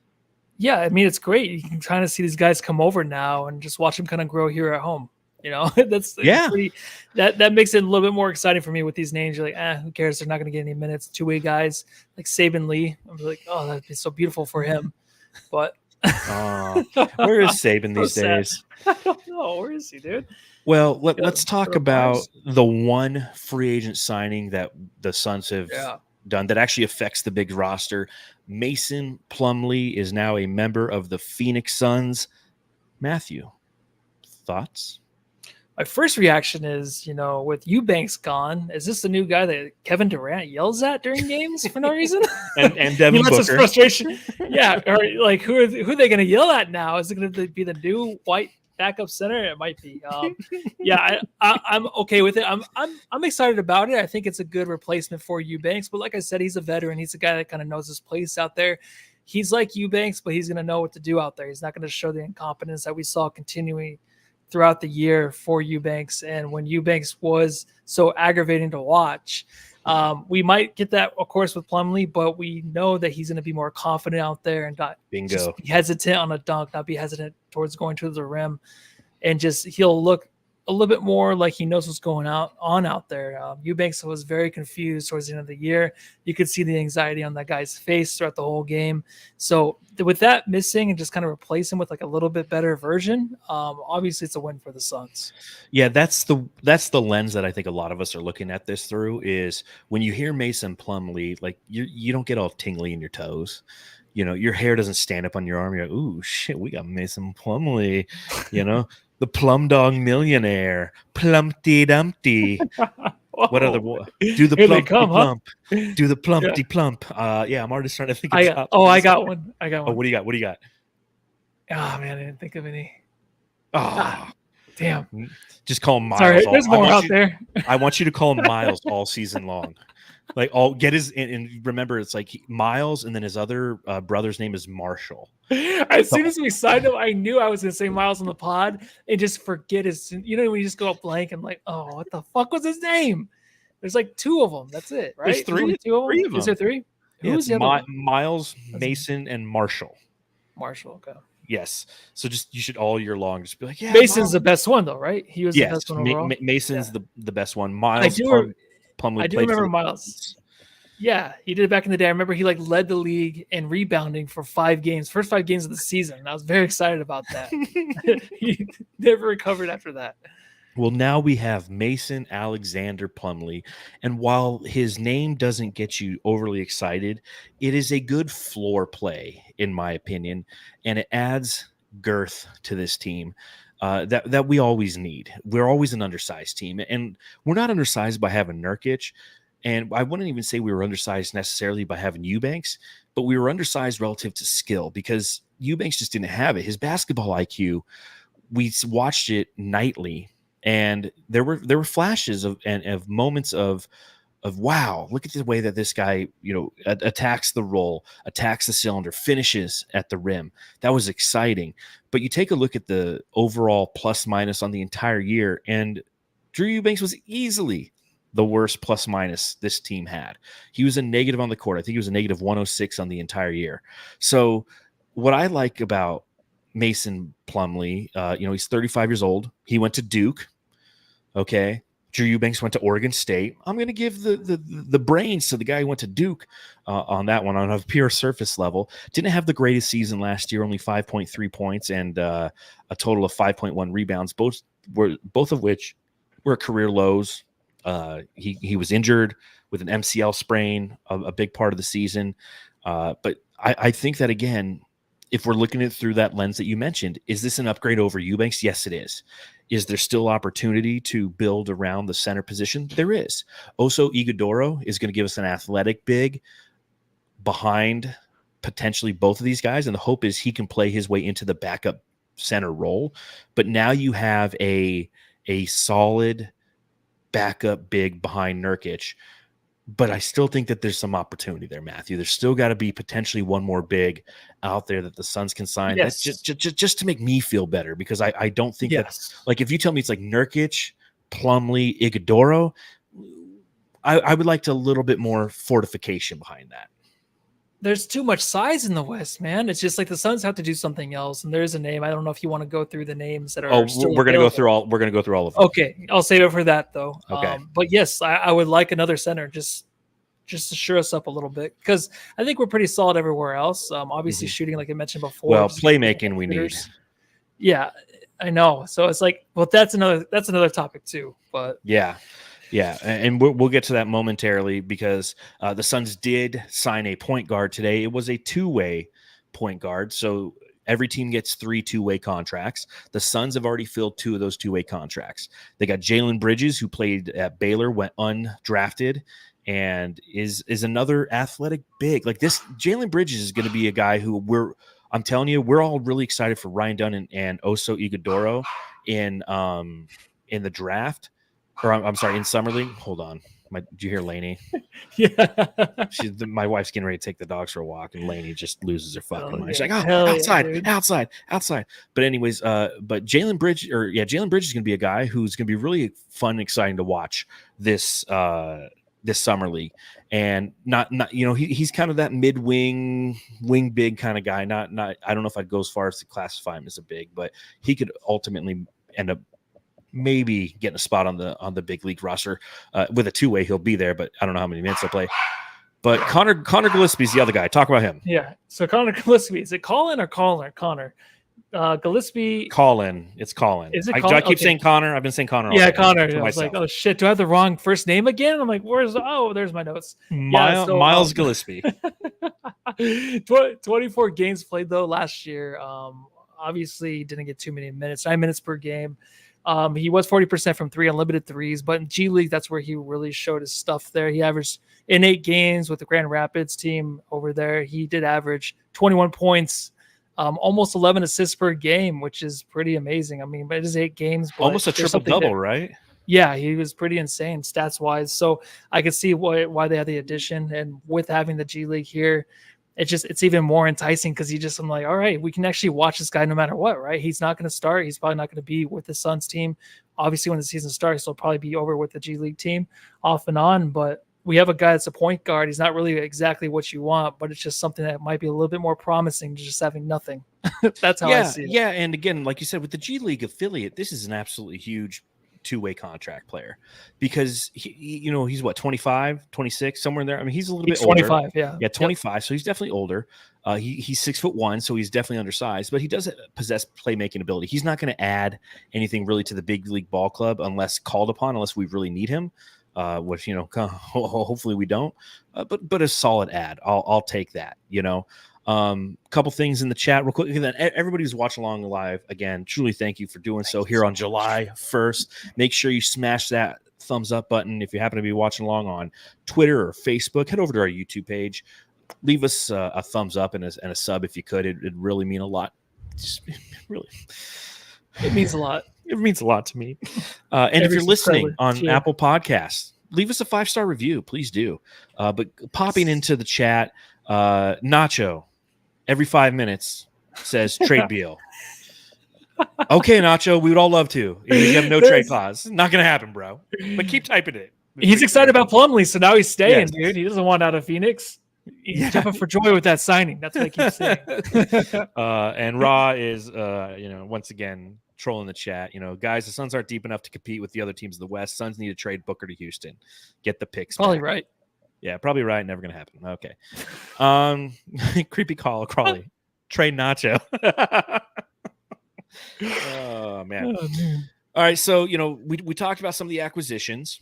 Speaker 2: Yeah, I mean, it's great. You can kind of see these guys come over now and just watch them kind of grow here at home. You know, that makes it a little bit more exciting for me with these names. You're like, who cares? They're not going to get any minutes. 2-way guys like Saban Lee. I'm like, oh, that'd be so beautiful for him. But
Speaker 1: where is Saban these days?
Speaker 2: I don't know. Where is he, dude?
Speaker 1: Well, let's talk about the one free agent signing that the Suns have done that actually affects the big roster. Mason Plumlee is now a member of the Phoenix Suns. Matthew, thoughts?
Speaker 2: My first reaction is, with Eubanks gone, is this the new guy that Kevin Durant yells at during games for no reason?
Speaker 1: and Devin Booker.
Speaker 2: His frustration. Yeah, or like who are they going to yell at now? Is it going to be the new white backup center? It might be. I'm okay with it. I'm excited about it. I think it's a good replacement for Eubanks. But like I said, he's a veteran. He's a guy that kind of knows his place out there. He's like Eubanks, but he's going to know what to do out there. He's not going to show the incompetence that we saw continuing throughout the year for Eubanks. And when Eubanks was so aggravating to watch, we might get that, of course, with Plumlee, but we know that he's going to be more confident out there and not just be hesitant on a dunk, not be hesitant towards going to the rim, and he'll look a little bit more like he knows what's going on out there. Eubanks was very confused towards the end of the year. You could see the anxiety on that guy's face throughout the whole game. So with that missing and just kind of replace him with like a little bit better version, obviously it's a win for the Suns.
Speaker 1: Yeah, that's the lens that I think a lot of us are looking at this through, is when you hear Mason Plumlee, like you don't get all tingly in your toes. Your hair doesn't stand up on your arm. You're like, ooh, shit, we got Mason Plumlee, the Plum Dog Millionaire, Plumpty Dumpty. What other? Do the plumpty plump. Do the plumpty plump. Yeah, I'm already starting to think.
Speaker 2: I got one.
Speaker 1: Oh, what do you got?
Speaker 2: Oh man, I didn't think of any.
Speaker 1: Damn. Just call him Miles.
Speaker 2: Sorry, there's more out there.
Speaker 1: I want you to call him Miles all season long. Like, all get his and remember, it's like Miles, and then his other brother's name is Marshall.
Speaker 2: As soon as we signed him, I knew I was going to say Miles on the pod and just forget his. You know, when you just go up blank and like, oh, what the fuck was his name? There's like 2 of them. That's it, right?
Speaker 1: There's 3.
Speaker 2: Only 2 of them.
Speaker 1: Three of
Speaker 2: Is there
Speaker 1: them.
Speaker 2: 3?
Speaker 1: Yeah,
Speaker 2: Who's the other one?
Speaker 1: Miles, Mason, and Marshall.
Speaker 2: Marshall. Okay.
Speaker 1: Yes. So just you should all year long just be like, yeah.
Speaker 2: Mason's
Speaker 1: Miles.
Speaker 2: the best one though, right? He was the
Speaker 1: Yes,
Speaker 2: best one overall.
Speaker 1: Mason's the best one. Miles,
Speaker 2: I do
Speaker 1: Plumlee
Speaker 2: I do
Speaker 1: played for
Speaker 2: remember
Speaker 1: the
Speaker 2: Miles.
Speaker 1: Giants.
Speaker 2: Yeah, he did it back in the day. I remember he like led the league in rebounding for 5 games, first 5 games of the season. I was very excited about that. He never recovered after that.
Speaker 1: Well, now we have Mason Alexander Plumlee, and while his name doesn't get you overly excited, it is a good floor play, in my opinion, and it adds girth to this team that we always need. We're always an undersized team, and we're not undersized by having Nurkic, and I wouldn't even say we were undersized necessarily by having Eubanks, but we were undersized relative to skill because Eubanks just didn't have it. His basketball IQ, we watched it nightly. And there were flashes of moments of wow, look at the way that this guy, attacks the roll, attacks the cylinder, finishes at the rim. That was exciting. But you take a look at the overall plus minus on the entire year, and Drew Eubanks was easily the worst plus minus this team had. He was a negative on the court. I think he was a negative 106 on the entire year. So what I like about Mason Plumlee, he's 35 years old. He went to Duke. Okay. Drew Eubanks went to Oregon State. I'm going to give the brains to the guy who went to Duke on that one on a pure surface level. Didn't have the greatest season last year, only 5.3 points and a total of 5.1 rebounds, both of which were career lows. He was injured with an MCL sprain, a big part of the season. But I think that, again, if we're looking at it through that lens that you mentioned, is this an upgrade over Eubanks? Yes, it is. Is there still opportunity to build around the center position? There is. Oso Ighodaro is going to give us an athletic big behind potentially both of these guys, and the hope is he can play his way into the backup center role. But now you have a solid backup big behind Nurkic. But I still think that there's some opportunity there, Matthew. There's still got to be potentially one more big out there that the Suns can sign.
Speaker 2: Yes.
Speaker 1: That's just to make me feel better, because I don't think that, like, if you tell me it's like Nurkic, Plumlee, Ighodaro, I would like a little bit more fortification behind that.
Speaker 2: There's too much size in the West, man. It's just like the Suns have to do something else. And there's a name. I don't know if you want to go through the names that are.
Speaker 1: We're going to go through all. We're going to go through all of them.
Speaker 2: Okay, I'll save it for that though.
Speaker 1: Okay.
Speaker 2: But yes, I would like another center just to shore us up a little bit, because I think we're pretty solid everywhere else. Obviously shooting, like I mentioned before.
Speaker 1: Well, playmaking we need.
Speaker 2: Yeah, I know. So it's like, well, that's another topic too. But
Speaker 1: yeah. Yeah, and we'll get to that momentarily, because the Suns did sign a point guard today. It was a 2-way point guard, so every team gets 3 2-way contracts. The Suns have already filled 2 of those 2-way contracts. They got Jalen Bridges, who played at Baylor, went undrafted, and is another athletic big. Like this, Jalen Bridges is going to be a guy who I'm telling you, we're all really excited for Ryan Dunn and Oso Ighodaro in the draft. Or I'm sorry, in Summer League. Hold on. Did you hear Lainey?
Speaker 2: Yeah.
Speaker 1: My wife's getting ready to take the dogs for a walk, and Lainey just loses her fucking mind. She's like, outside. But anyways, but Jalen Bridges is going to be a guy who's going to be really fun and exciting to watch this Summer League. And not he's kind of that wing big kind of guy. Not I don't know if I'd go as far as to classify him as a big, but he could ultimately end up maybe getting a spot on the big league roster. With a 2-way, he'll be there, but I don't know how many minutes he'll play. But Connor Gillespie's the other guy. Talk about him.
Speaker 2: Yeah. So Connor Gillespie, is it Colin or Connor? Gillespie.
Speaker 1: Colin. It's Colin.
Speaker 2: Is it
Speaker 1: Do
Speaker 2: Colin?
Speaker 1: I keep saying Connor? I've been saying Connor.
Speaker 2: Yeah, Connor. I was like, oh shit, do I have the wrong first name again? I'm like, there's my notes.
Speaker 1: Miles Gillespie.
Speaker 2: 24 games played though last year. Obviously didn't get too many minutes, 9 minutes per game. He was 40% from 3 unlimited threes, but in G League, that's where he really showed his stuff there. He averaged in 8 games with the Grand Rapids team over there. He did average 21 points, almost 11 assists per game, which is pretty amazing. I mean, but it is 8 games. But
Speaker 1: almost a triple double, right?
Speaker 2: Yeah, he was pretty insane stats wise. So I could see why they had the addition, and with having the G League here, it's even more enticing because I'm like, all right, we can actually watch this guy no matter what, right? He's not going to start. He's probably not going to be with the Suns team. Obviously, when the season starts, he'll probably be over with the G League team off and on. But we have a guy that's a point guard. He's not really exactly what you want, but it's just something that might be a little bit more promising than just having nothing. That's how I see it.
Speaker 1: Yeah, and again, like you said, with the G League affiliate, this is an absolutely huge two-way contract player because he's what, 25, 26, somewhere in there. I mean, he's a little bit older.
Speaker 2: 25, yeah.
Speaker 1: Yeah, 25. Yep. So he's definitely older. He's 6'1", so he's definitely undersized, but he does possess playmaking ability. He's not going to add anything really to the big league ball club unless called upon, unless we really need him. Which hopefully we don't. But a solid ad. I'll take that. Couple things in the chat real quick. And then everybody who's watching along live, again, truly thank you for doing so here on July 1st. Make sure you smash that thumbs up button if you happen to be watching along on Twitter or Facebook. Head over to our YouTube page. Leave us a thumbs up and a sub if you could. It'd really mean a lot. Really,
Speaker 2: it means a lot.
Speaker 1: It means a lot to me. And if you're listening on Apple Podcasts, leave us a 5-star review. Please do. But popping into the chat, Nacho, every 5 minutes says trade Beal. Okay, Nacho, we would all love to. You have no trade clause. Not going to happen, bro. But keep typing it.
Speaker 2: He's excited about Plumlee, so now he's staying, dude. He doesn't want out of Phoenix. He's jumping for joy with that signing. That's what I keep saying.
Speaker 1: And Raw is, once again, trolling the chat. Guys, the Suns aren't deep enough to compete with the other teams in the West. Suns need to trade Booker to Houston. Get the picks.
Speaker 2: Probably
Speaker 1: back.
Speaker 2: Right.
Speaker 1: Yeah, probably right. Never going to happen. Okay. Creepy call, Crawley. Trade Nacho. Oh, man. All right. So, we talked about some of the acquisitions.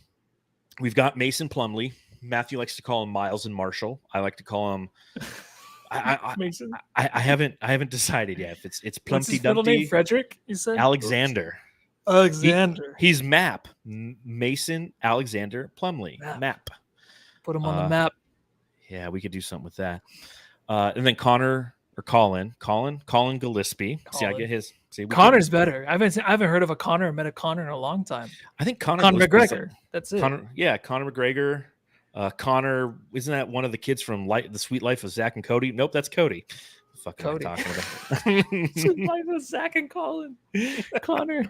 Speaker 1: We've got Mason Plumlee. Matthew likes to call him Miles and Marshall. I like to call him.
Speaker 2: Mason.
Speaker 1: I haven't decided yet if it's Plumpty
Speaker 2: What's his middle name? Frederick. You said
Speaker 1: Alexander.
Speaker 2: Alexander.
Speaker 1: He's Map Mason Alexander Plumlee. Map.
Speaker 2: Put him on the map.
Speaker 1: Yeah, we could do something with that. And then Colin Gillespie. See, I get his. See,
Speaker 2: Connor's better. I haven't heard of a Connor or met a Connor in a long time.
Speaker 1: I think Conor
Speaker 2: McGregor. That's it.
Speaker 1: Conor McGregor. Connor, isn't that one of the kids from The Sweet Life of Zach and Cody? Nope, that's Cody. Fucking Cody. Talking about.
Speaker 2: Sweet Life of Zach and Colin. Connor.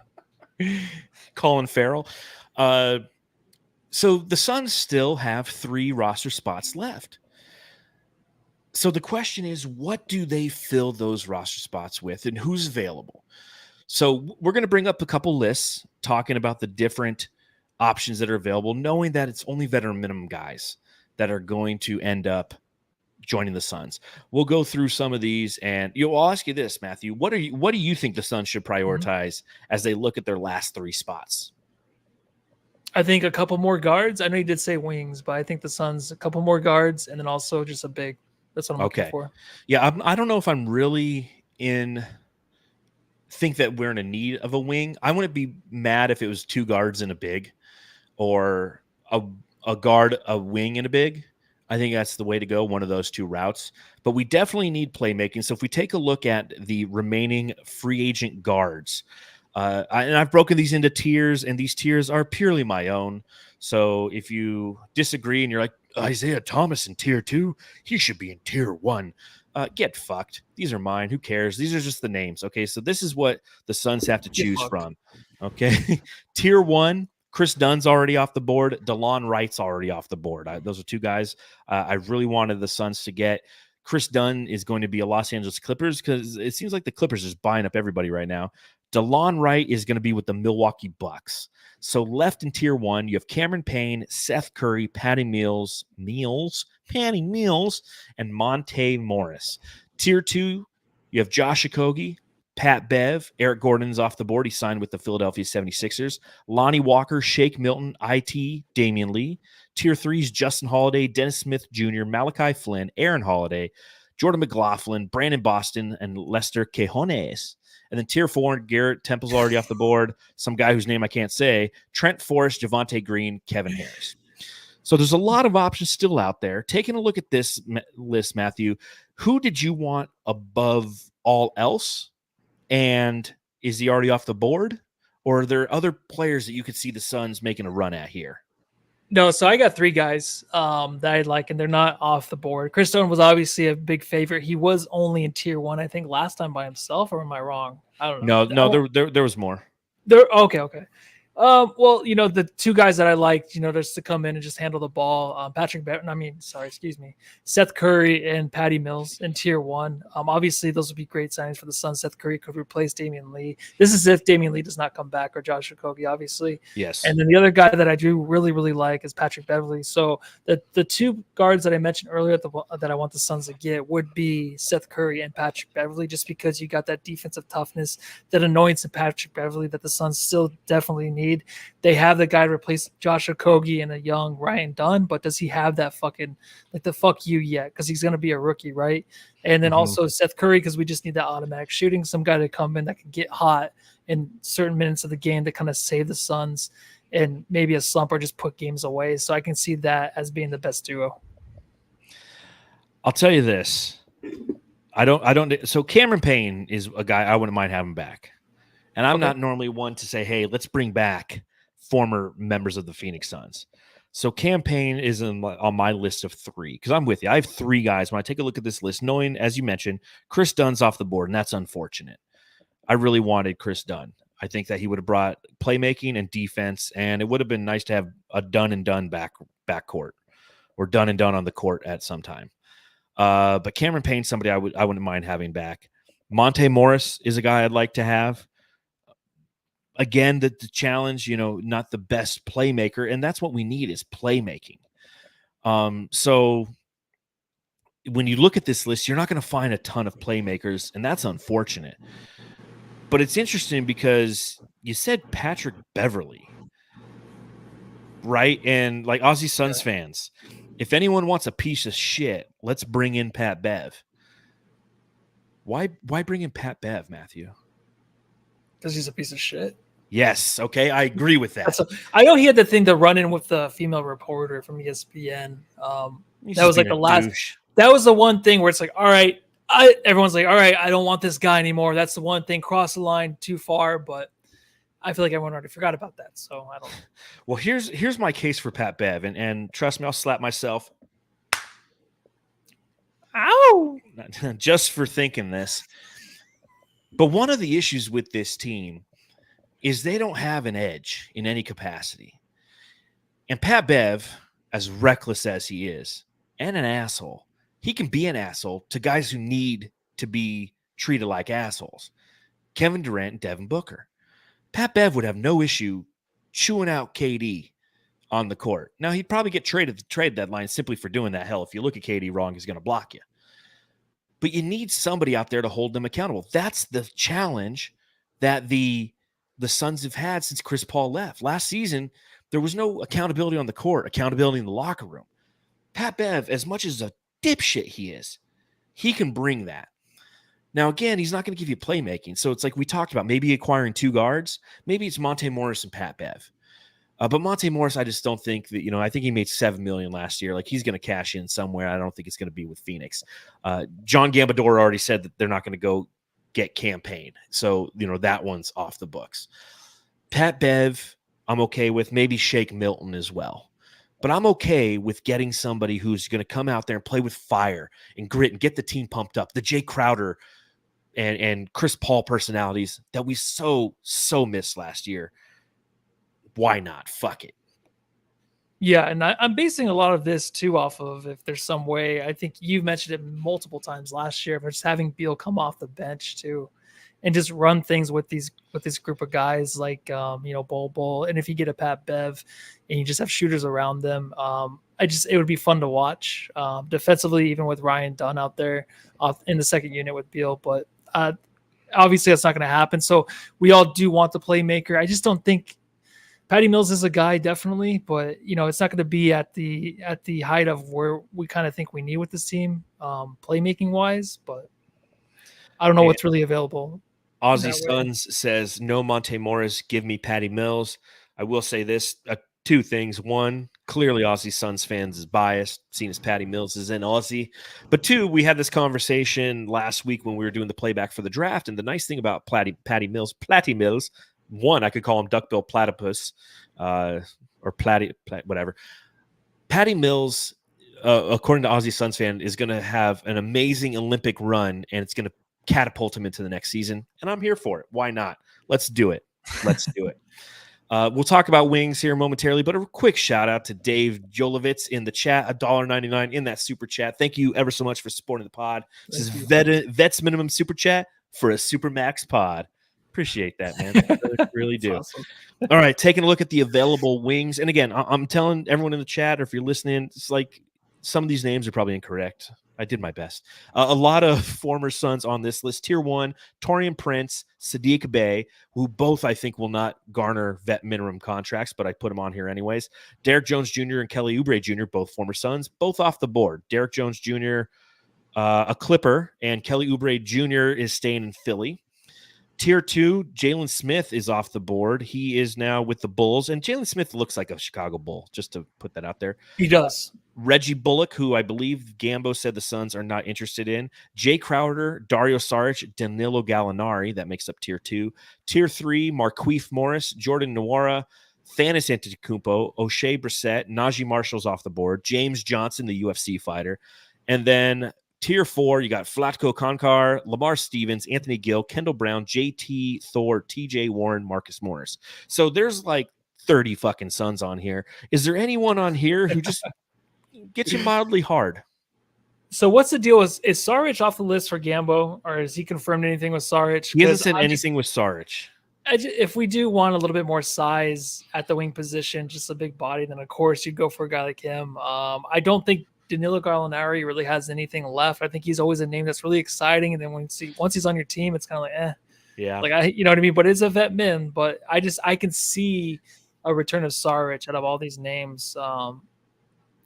Speaker 1: Colin Farrell. So the Suns still have 3 roster spots left. So the question is, what do they fill those roster spots with and who's available? So we're going to bring up a couple lists talking about the different options that are available, knowing that it's only veteran minimum guys that are going to end up joining the Suns. We'll go through some of these, and I'll ask you this, Matthew. What do you think the Suns should prioritize as they look at their last 3 spots?
Speaker 2: I think a couple more guards. I know you did say wings, but I think the Suns, a couple more guards, and then also just a big. That's what I'm looking for.
Speaker 1: Yeah, I don't know if I'm really think that we're in a need of a wing. I wouldn't be mad if it was 2 guards and a big, or a guard, a wing, and a big. I think that's the way to go, one of those 2 routes. But we definitely need playmaking. So if we take a look at the remaining free agent guards, and I've broken these into tiers, and these tiers are purely my own. So if you disagree and you're like, Isaiah Thomas in tier 2, he should be in tier 1. Get fucked. These are mine. Who cares? These are just the names. Okay, so this is what the Suns have to choose from. Okay, tier 1. Chris Dunn's already off the board. DeLon Wright's already off the board. Those are 2 guys I really wanted the Suns to get. Chris Dunn is going to be a Los Angeles Clippers because it seems like the Clippers is buying up everybody right now. DeLon Wright is going to be with the Milwaukee Bucks. So left in tier 1, you have Cameron Payne, Seth Curry, Patty Mills, and Monte Morris. Tier 2, you have Josh Okogie, Pat Bev, Eric Gordon's off the board. He signed with the Philadelphia 76ers. Lonnie Walker, Shake Milton, IT, Damian Lee. Tier 3 is Justin Holiday, Dennis Smith Jr., Malachi Flynn, Aaron Holiday, Jordan McLaughlin, Brandon Boston, and Lester Quejones. And then tier 4, Garrett Temple's already off the board. Some guy whose name I can't say. Trent Forrest, Javonte Green, Kevin Harris. So there's a lot of options still out there. Taking a look at this list, Matthew, who did you want above all else? And is he already off the board? or are there other players that you could see the Suns making a run at here?
Speaker 2: No, so I got 3 guys that I like, and they're not off the board. Chris Dunn was obviously a big favorite. He was only in tier 1, I think, last time by himself, or am I wrong? I don't know.
Speaker 1: No, there was more.
Speaker 2: Okay. Well, the 2 guys that I liked, just to come in and just handle the ball, Seth Curry and Patty Mills in tier 1. Obviously those would be great signings for the Suns. Seth Curry could replace Damian Lee. This is if Damian Lee does not come back, or Josh Okogie, obviously.
Speaker 1: Yes.
Speaker 2: And then the other guy that I do really, really like is Patrick Beverley. So the 2 guards that I mentioned earlier that I want the Suns to get would be Seth Curry and Patrick Beverley, just because you got that defensive toughness, that annoyance in Patrick Beverley that the Suns still definitely need. They have the guy to replace Josh Okogie and a young Ryan Dunn, but does he have that fucking the fuck you yet? Because he's going to be a rookie, right? And then also Seth Curry, because we just need that automatic shooting, some guy to come in that can get hot in certain minutes of the game to kind of save the Suns and maybe a slump or just put games away. So I can see that as being the best duo.
Speaker 1: I'll tell you this. So Cameron Payne is a guy I wouldn't mind having back. And I'm not normally one to say, hey, let's bring back former members of the Phoenix Suns. So Cam Payne is on my list of 3, because I'm with you. I have 3 guys. When I take a look at this list, knowing, as you mentioned, Chris Dunn's off the board, and that's unfortunate. I really wanted Chris Dunn. I think that he would have brought playmaking and defense, and it would have been nice to have a Dunn and Dunn backcourt, or Dunn and Dunn on the court at some time. But Cameron Payne's somebody I wouldn't mind having back. Monte Morris is a guy I'd like to have. Again, the challenge, not the best playmaker, and that's what we need is playmaking. So when you look at this list, you're not going to find a ton of playmakers, and that's unfortunate. But it's interesting because you said Patrick Beverley, right? And like Aussie Suns fans, if anyone wants a piece of shit, let's bring in Pat Bev. Why bring in Pat Bev, Matthew?
Speaker 2: Because he's a piece of shit.
Speaker 1: Yes. Okay. I agree with that.
Speaker 2: I know he had the thing to run in with the female reporter from ESPN. That was like the last. Douche. That was the one thing where it's like, all right, everyone's like, all right, I don't want this guy anymore. That's the one thing. Cross the line too far, but I feel like everyone already forgot about that. So I don't.
Speaker 1: Well, here's my case for Pat Bev, and trust me, I'll slap myself.
Speaker 2: Ow!
Speaker 1: Just for thinking this. But one of the issues with this team is they don't have an edge in any capacity. And Pat Bev, as reckless as he is, and an asshole, he can be an asshole to guys who need to be treated like assholes. Kevin Durant and Devin Booker. Pat Bev would have no issue chewing out KD on the court. Now, he'd probably get traded at the trade deadline simply for doing that. Hell, if you look at KD wrong, he's going to block you. But you need somebody out there to hold them accountable. That's the challenge that the Suns have had since Chris Paul left. Last season, there was no accountability on the court, accountability in the locker room. Pat Bev, as much as a dipshit he is, he can bring that. Now, again, he's not going to give you playmaking. So it's like we talked about, maybe acquiring 2 guards. Maybe it's Monte Morris and Pat Bev. But Monte Morris, I just don't think that, I think he made $7 million last year. Like, he's going to cash in somewhere. I don't think it's going to be with Phoenix. John Gambador already said that they're not going to go get campaign. So, that one's off the books. Pat Bev, I'm okay with. Maybe Shake Milton as well. But I'm okay with getting somebody who's going to come out there and play with fire and grit and get the team pumped up. The Jay Crowder and Chris Paul personalities that we so missed last year. Why not? Fuck it.
Speaker 2: Yeah, and I'm basing a lot of this too off of, if there's some way, I think you've mentioned it multiple times last year, but just having Beal come off the bench too, and just run things with this group of guys like Bol, and if you get a Pat Bev and you just have shooters around them, it would be fun to watch defensively, even with Ryan Dunn out there in the second unit with Beal, but obviously that's not going to happen. So we all do want the playmaker. I just don't think Patty Mills is a guy, definitely, but it's not going to be at the height of where we kind of think we need with this team, playmaking wise. But I don't know what's really available.
Speaker 1: Aussie Suns says no Monte Morris. Give me Patty Mills. I will say this: 2 things. 1, clearly Aussie Suns fans is biased, seeing as Patty Mills is in Aussie. But 2, we had this conversation last week when we were doing the playback for the draft, and the nice thing about Patty Mills. one, I could call him Duckbill Platypus, or whatever. Patty Mills, according to Aussie Suns fan, is going to have an amazing Olympic run, and it's going to catapult him into the next season. And I'm here for it. Why not? Let's do it. Let's do it. We'll talk about wings here momentarily, but a quick shout out to Dave Jolovitz in the chat, $1.99 in that super chat. Thank you ever so much for supporting the pod. This is Vets Minimum Super Chat for a Super Max pod. Appreciate that, man. Really do. Awesome. All right, taking a look at the available wings. And again, I'm telling everyone in the chat, or if you're listening, it's like some of these names are probably incorrect. I did my best. A lot of former Suns on this list. Tier 1, Taurean Prince, Sadiq Bey, who both I think will not garner vet minimum contracts, but I put them on here anyways. Derek Jones Jr. and Kelly Oubre Jr., both former Suns, both off the board. Derek Jones Jr., a Clipper, and Kelly Oubre Jr. is staying in Philly. Tier 2, Jalen Smith is off the board. He is now with the Bulls, and Jalen Smith looks like a Chicago Bull, just to put that out there.
Speaker 2: He does.
Speaker 1: Reggie Bullock, who I believe Gambo said the Suns are not interested in. Jay Crowder, Dario Saric, Danilo Gallinari. That makes up Tier 2. Tier 3, Marquise Morris, Jordan Nwora, Thanos Antetokounmpo, O'Shea Brissett, Najee Marshall's off the board. James Johnson, the UFC fighter. And then Tier 4, you got Vlatko Konkar, Lamar Stevens, Anthony Gill, Kendall Brown, JT Thor, TJ Warren, Marcus Morris. So there's like 30 fucking Suns on here. Is there anyone on here who just gets you mildly hard?
Speaker 2: So what's the deal? Is Saric off the list for Gambo, or has he confirmed anything with Saric?
Speaker 1: He hasn't said anything with Saric.
Speaker 2: If we do want a little bit more size at the wing position, just a big body, then of course you'd go for a guy like him. I don't think Danilo Gallinari really has anything left. I think he's always a name that's really exciting, and then once he's on your team, it's kind of like,
Speaker 1: yeah,
Speaker 2: like you know what I mean. But it's a vet min. But I can see a return of Saric out of all these names.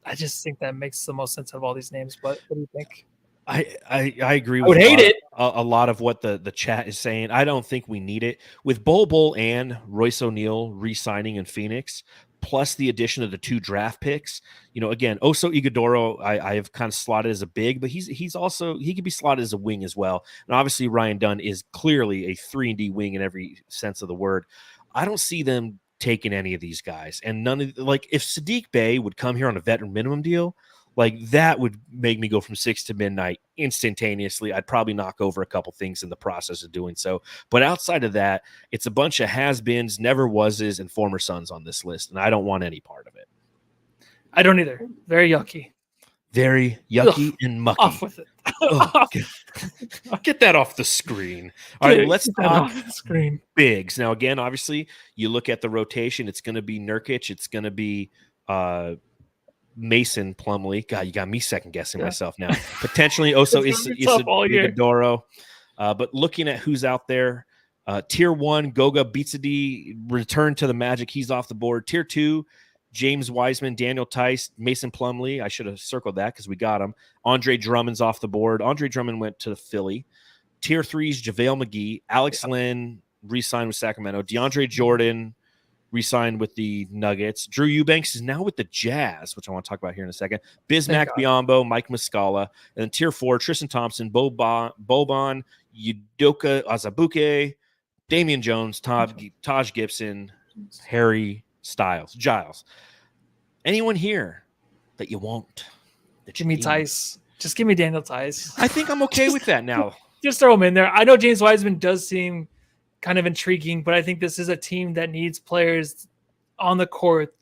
Speaker 2: I just think that makes the most sense out of all these names. But what do you think?
Speaker 1: I agree with
Speaker 2: I would hate it.
Speaker 1: A lot of what the chat is saying. I don't think we need it. With Bol and Royce O'Neal re-signing in Phoenix, plus the addition of the 2 draft picks, again, Oso Ighodaro, I have kind of slotted as a big, but he's also, he could be slotted as a wing as well. And obviously Ryan Dunn is clearly a 3-and-D wing in every sense of the word. I don't see them taking any of these guys. And none of, like, if Sadiq Bey would come here on a veteran minimum deal, like that would make me go from 6 to midnight instantaneously. I'd probably knock over a couple things in the process of doing so. But outside of that, it's a bunch of has-beens, never wases, and former Suns on this list, and I don't want any part of it.
Speaker 2: I don't either. Very yucky.
Speaker 1: Very yucky and mucky.
Speaker 2: Off with it.
Speaker 1: Get that off the screen. All right, let's talk
Speaker 2: screen.
Speaker 1: Bigs. Now, again, obviously, you look at the rotation. It's going to be Nurkic. It's going to be Mason Plumlee. God, you got me second-guessing myself now. Potentially also Isidoro. But looking at who's out there, Tier 1, Goga Beatsadi, return to the Magic. He's off the board. Tier 2, James Wiseman, Daniel Tice, Mason Plumlee. I should have circled that because we got him. Andre Drummond's off the board. Andre Drummond went to Philly. Tier 3's JaVale McGee. Alex Lynn re-signed with Sacramento. DeAndre Jordan re-signed with the Nuggets. Drew Eubanks is now with the Jazz, which I want to talk about here in a second. Bismack Biyombo, Mike Muscala. And then Tier 4, Tristan Thompson, Boban, Udoka Azubuike, Damian Jones, Taj Gibson, Harry Giles. Anyone here that you won't?
Speaker 2: Give me Tice. Just give me Daniel Tice.
Speaker 1: I think I'm okay with that now.
Speaker 2: Just throw him in there. I know James Wiseman does seem kind of intriguing, but I think this is a team that needs players on the court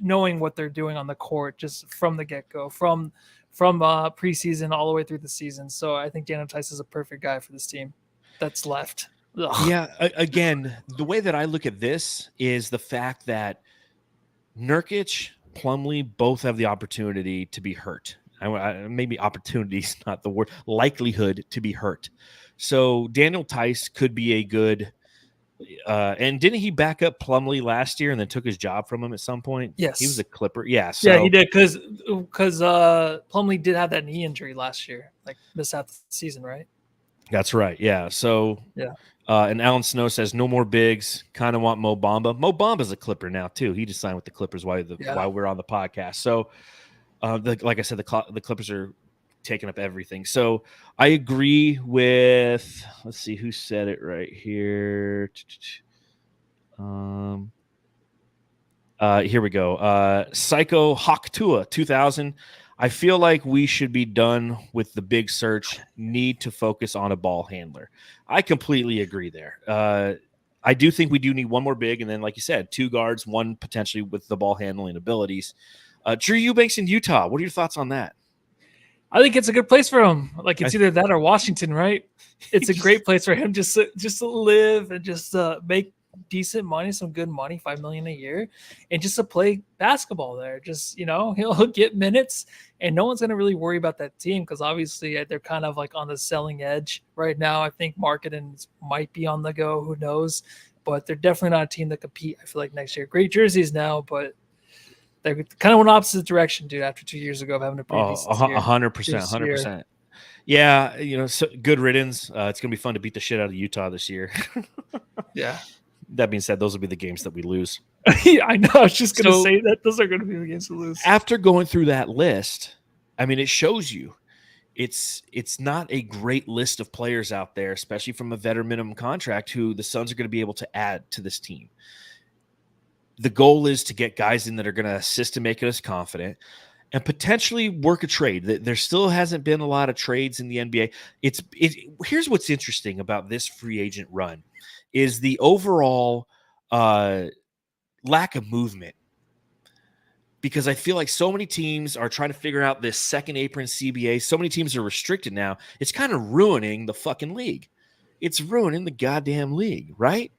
Speaker 2: knowing what they're doing on the court just from the get-go, from preseason all the way through the season. So I think Daniel Tice is a perfect guy for this team that's left. Ugh.
Speaker 1: Yeah, again, the way that I look at this is the fact that Nurkic, Plumlee both have the opportunity to be hurt. Maybe opportunity is not the word, likelihood to be hurt. So Daniel Tice could be a good and didn't he back up Plumlee last year and then took his job from him at some point?
Speaker 2: Yes.
Speaker 1: He was a Clipper. Yeah,
Speaker 2: yeah, he did because Plumlee did have that knee injury last year, like missed out the season, right? That's
Speaker 1: right. Yeah. So
Speaker 2: yeah.
Speaker 1: And Alan Snow says no more bigs. Kind of want Mo Bamba. Mo Bamba's a Clipper now too. He just signed with the Clippers while we're on the podcast. So, like I said, the Clippers are taking up everything. So I agree with. Let's see who said it right here. Here we go. Psycho Hawk Tua 2000. I feel like we should be done with the big search. Need to focus on a ball handler. I completely agree there. I do think we do need one more big, and then, like you said, 2 guards, one potentially with the ball handling abilities. Drew Eubanks in Utah. What are your thoughts on that?
Speaker 2: I think it's a good place for him. Like it's either that or Washington, right? It's a great place for him just to live and just make decent money, some good money, $5 million a year, and just to play basketball there. Just he'll get minutes, and no one's gonna really worry about that team because obviously they're kind of like on the selling edge right now. I think marketing might be on the go. Who knows? But they're definitely not a team that compete. I feel like next year, great jerseys now, but they're kind of in opposite direction, dude. After 2 years ago of having a pretty decent year.
Speaker 1: 100%, 100%. Yeah, so good riddance. It's gonna be fun to beat the shit out of Utah this year.
Speaker 2: Yeah.
Speaker 1: That being said, those will be the games that we lose.
Speaker 2: Yeah, I know. I was just gonna say that those are gonna be the games to lose.
Speaker 1: After going through that list, I mean, it shows you it's not a great list of players out there, especially from a veteran minimum contract, who the Suns are going to be able to add to this team. The goal is to get guys in that are going to assist in making us confident and potentially work a trade. There still hasn't been a lot of trades in the NBA. Here's what's interesting about this free agent run is the overall lack of movement. Because I feel like so many teams are trying to figure out this second apron CBA. So many teams are restricted now. It's kind of ruining the fucking league. It's ruining the goddamn league, right?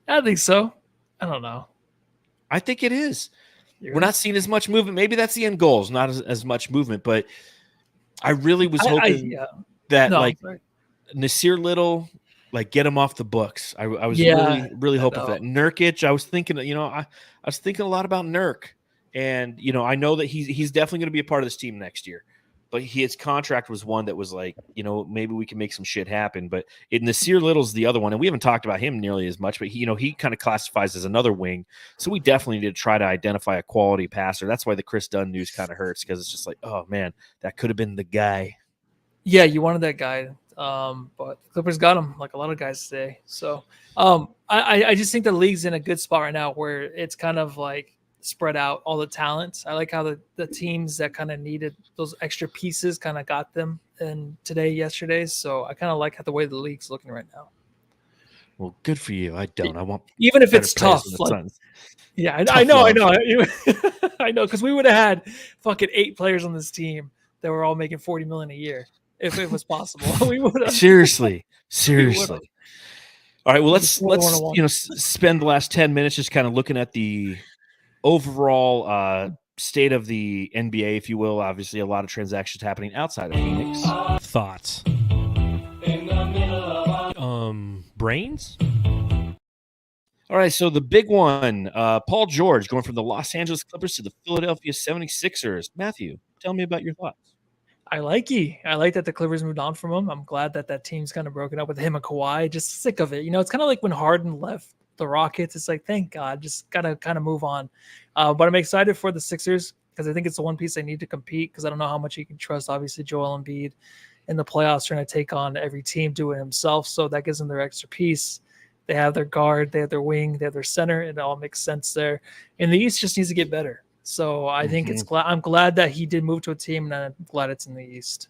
Speaker 2: I think so. I don't know.
Speaker 1: I think it is. We're not seeing as much movement. Maybe that's the end goal, is not as much movement. But I really was hoping Nasir Little, like, get him off the books. I was really hoping for that. Nurkic, I was thinking, I was thinking a lot about Nurk. And, I know that he's definitely going to be a part of this team next year. But his contract was one that was like, maybe we can make some shit happen. But Nasir Little's the other one. And we haven't talked about him nearly as much. But, he kind of classifies as another wing. So we definitely need to try to identify a quality passer. That's why the Chris Dunn news kind of hurts, because it's just like, oh, man, that could have been the guy.
Speaker 2: Yeah, you wanted that guy. But the Clippers got him, like a lot of guys today. So I just think the league's in a good spot right now where it's kind of like spread out all the talents. I like how the teams that kind of needed those extra pieces kind of got them in yesterday. So I kind of like the way the league's looking right now.
Speaker 1: Well, good for you. I don't. I want,
Speaker 2: even if it's tough. Yeah, I know. I know, because we would have had fucking 8 players on this team that were all making $40 million a year if it was possible. We would have.
Speaker 1: Seriously. All right. Well, let's spend the last 10 minutes just kind of looking at the overall state of the NBA, if you will. Obviously, a lot of transactions happening outside of Phoenix. Thoughts? Brains? All right, so the big one, Paul George going from the Los Angeles Clippers to the Philadelphia 76ers. Matthew, tell me about your thoughts.
Speaker 2: I like that the Clippers moved on from him. I'm glad that team's kind of broken up with him and Kawhi. Just sick of it. It's kind of like when Harden left the Rockets. It's like, thank God, just got to kind of move on. But I'm excited for the Sixers because I think it's the one piece they need to compete, because I don't know how much you can trust, obviously, Joel Embiid in the playoffs trying to take on every team, do it himself. So that gives them their extra piece. They have their guard, they have their wing, they have their center. It all makes sense there. And the East just needs to get better. So I think I'm glad that he did move to a team, and I'm glad it's in the East.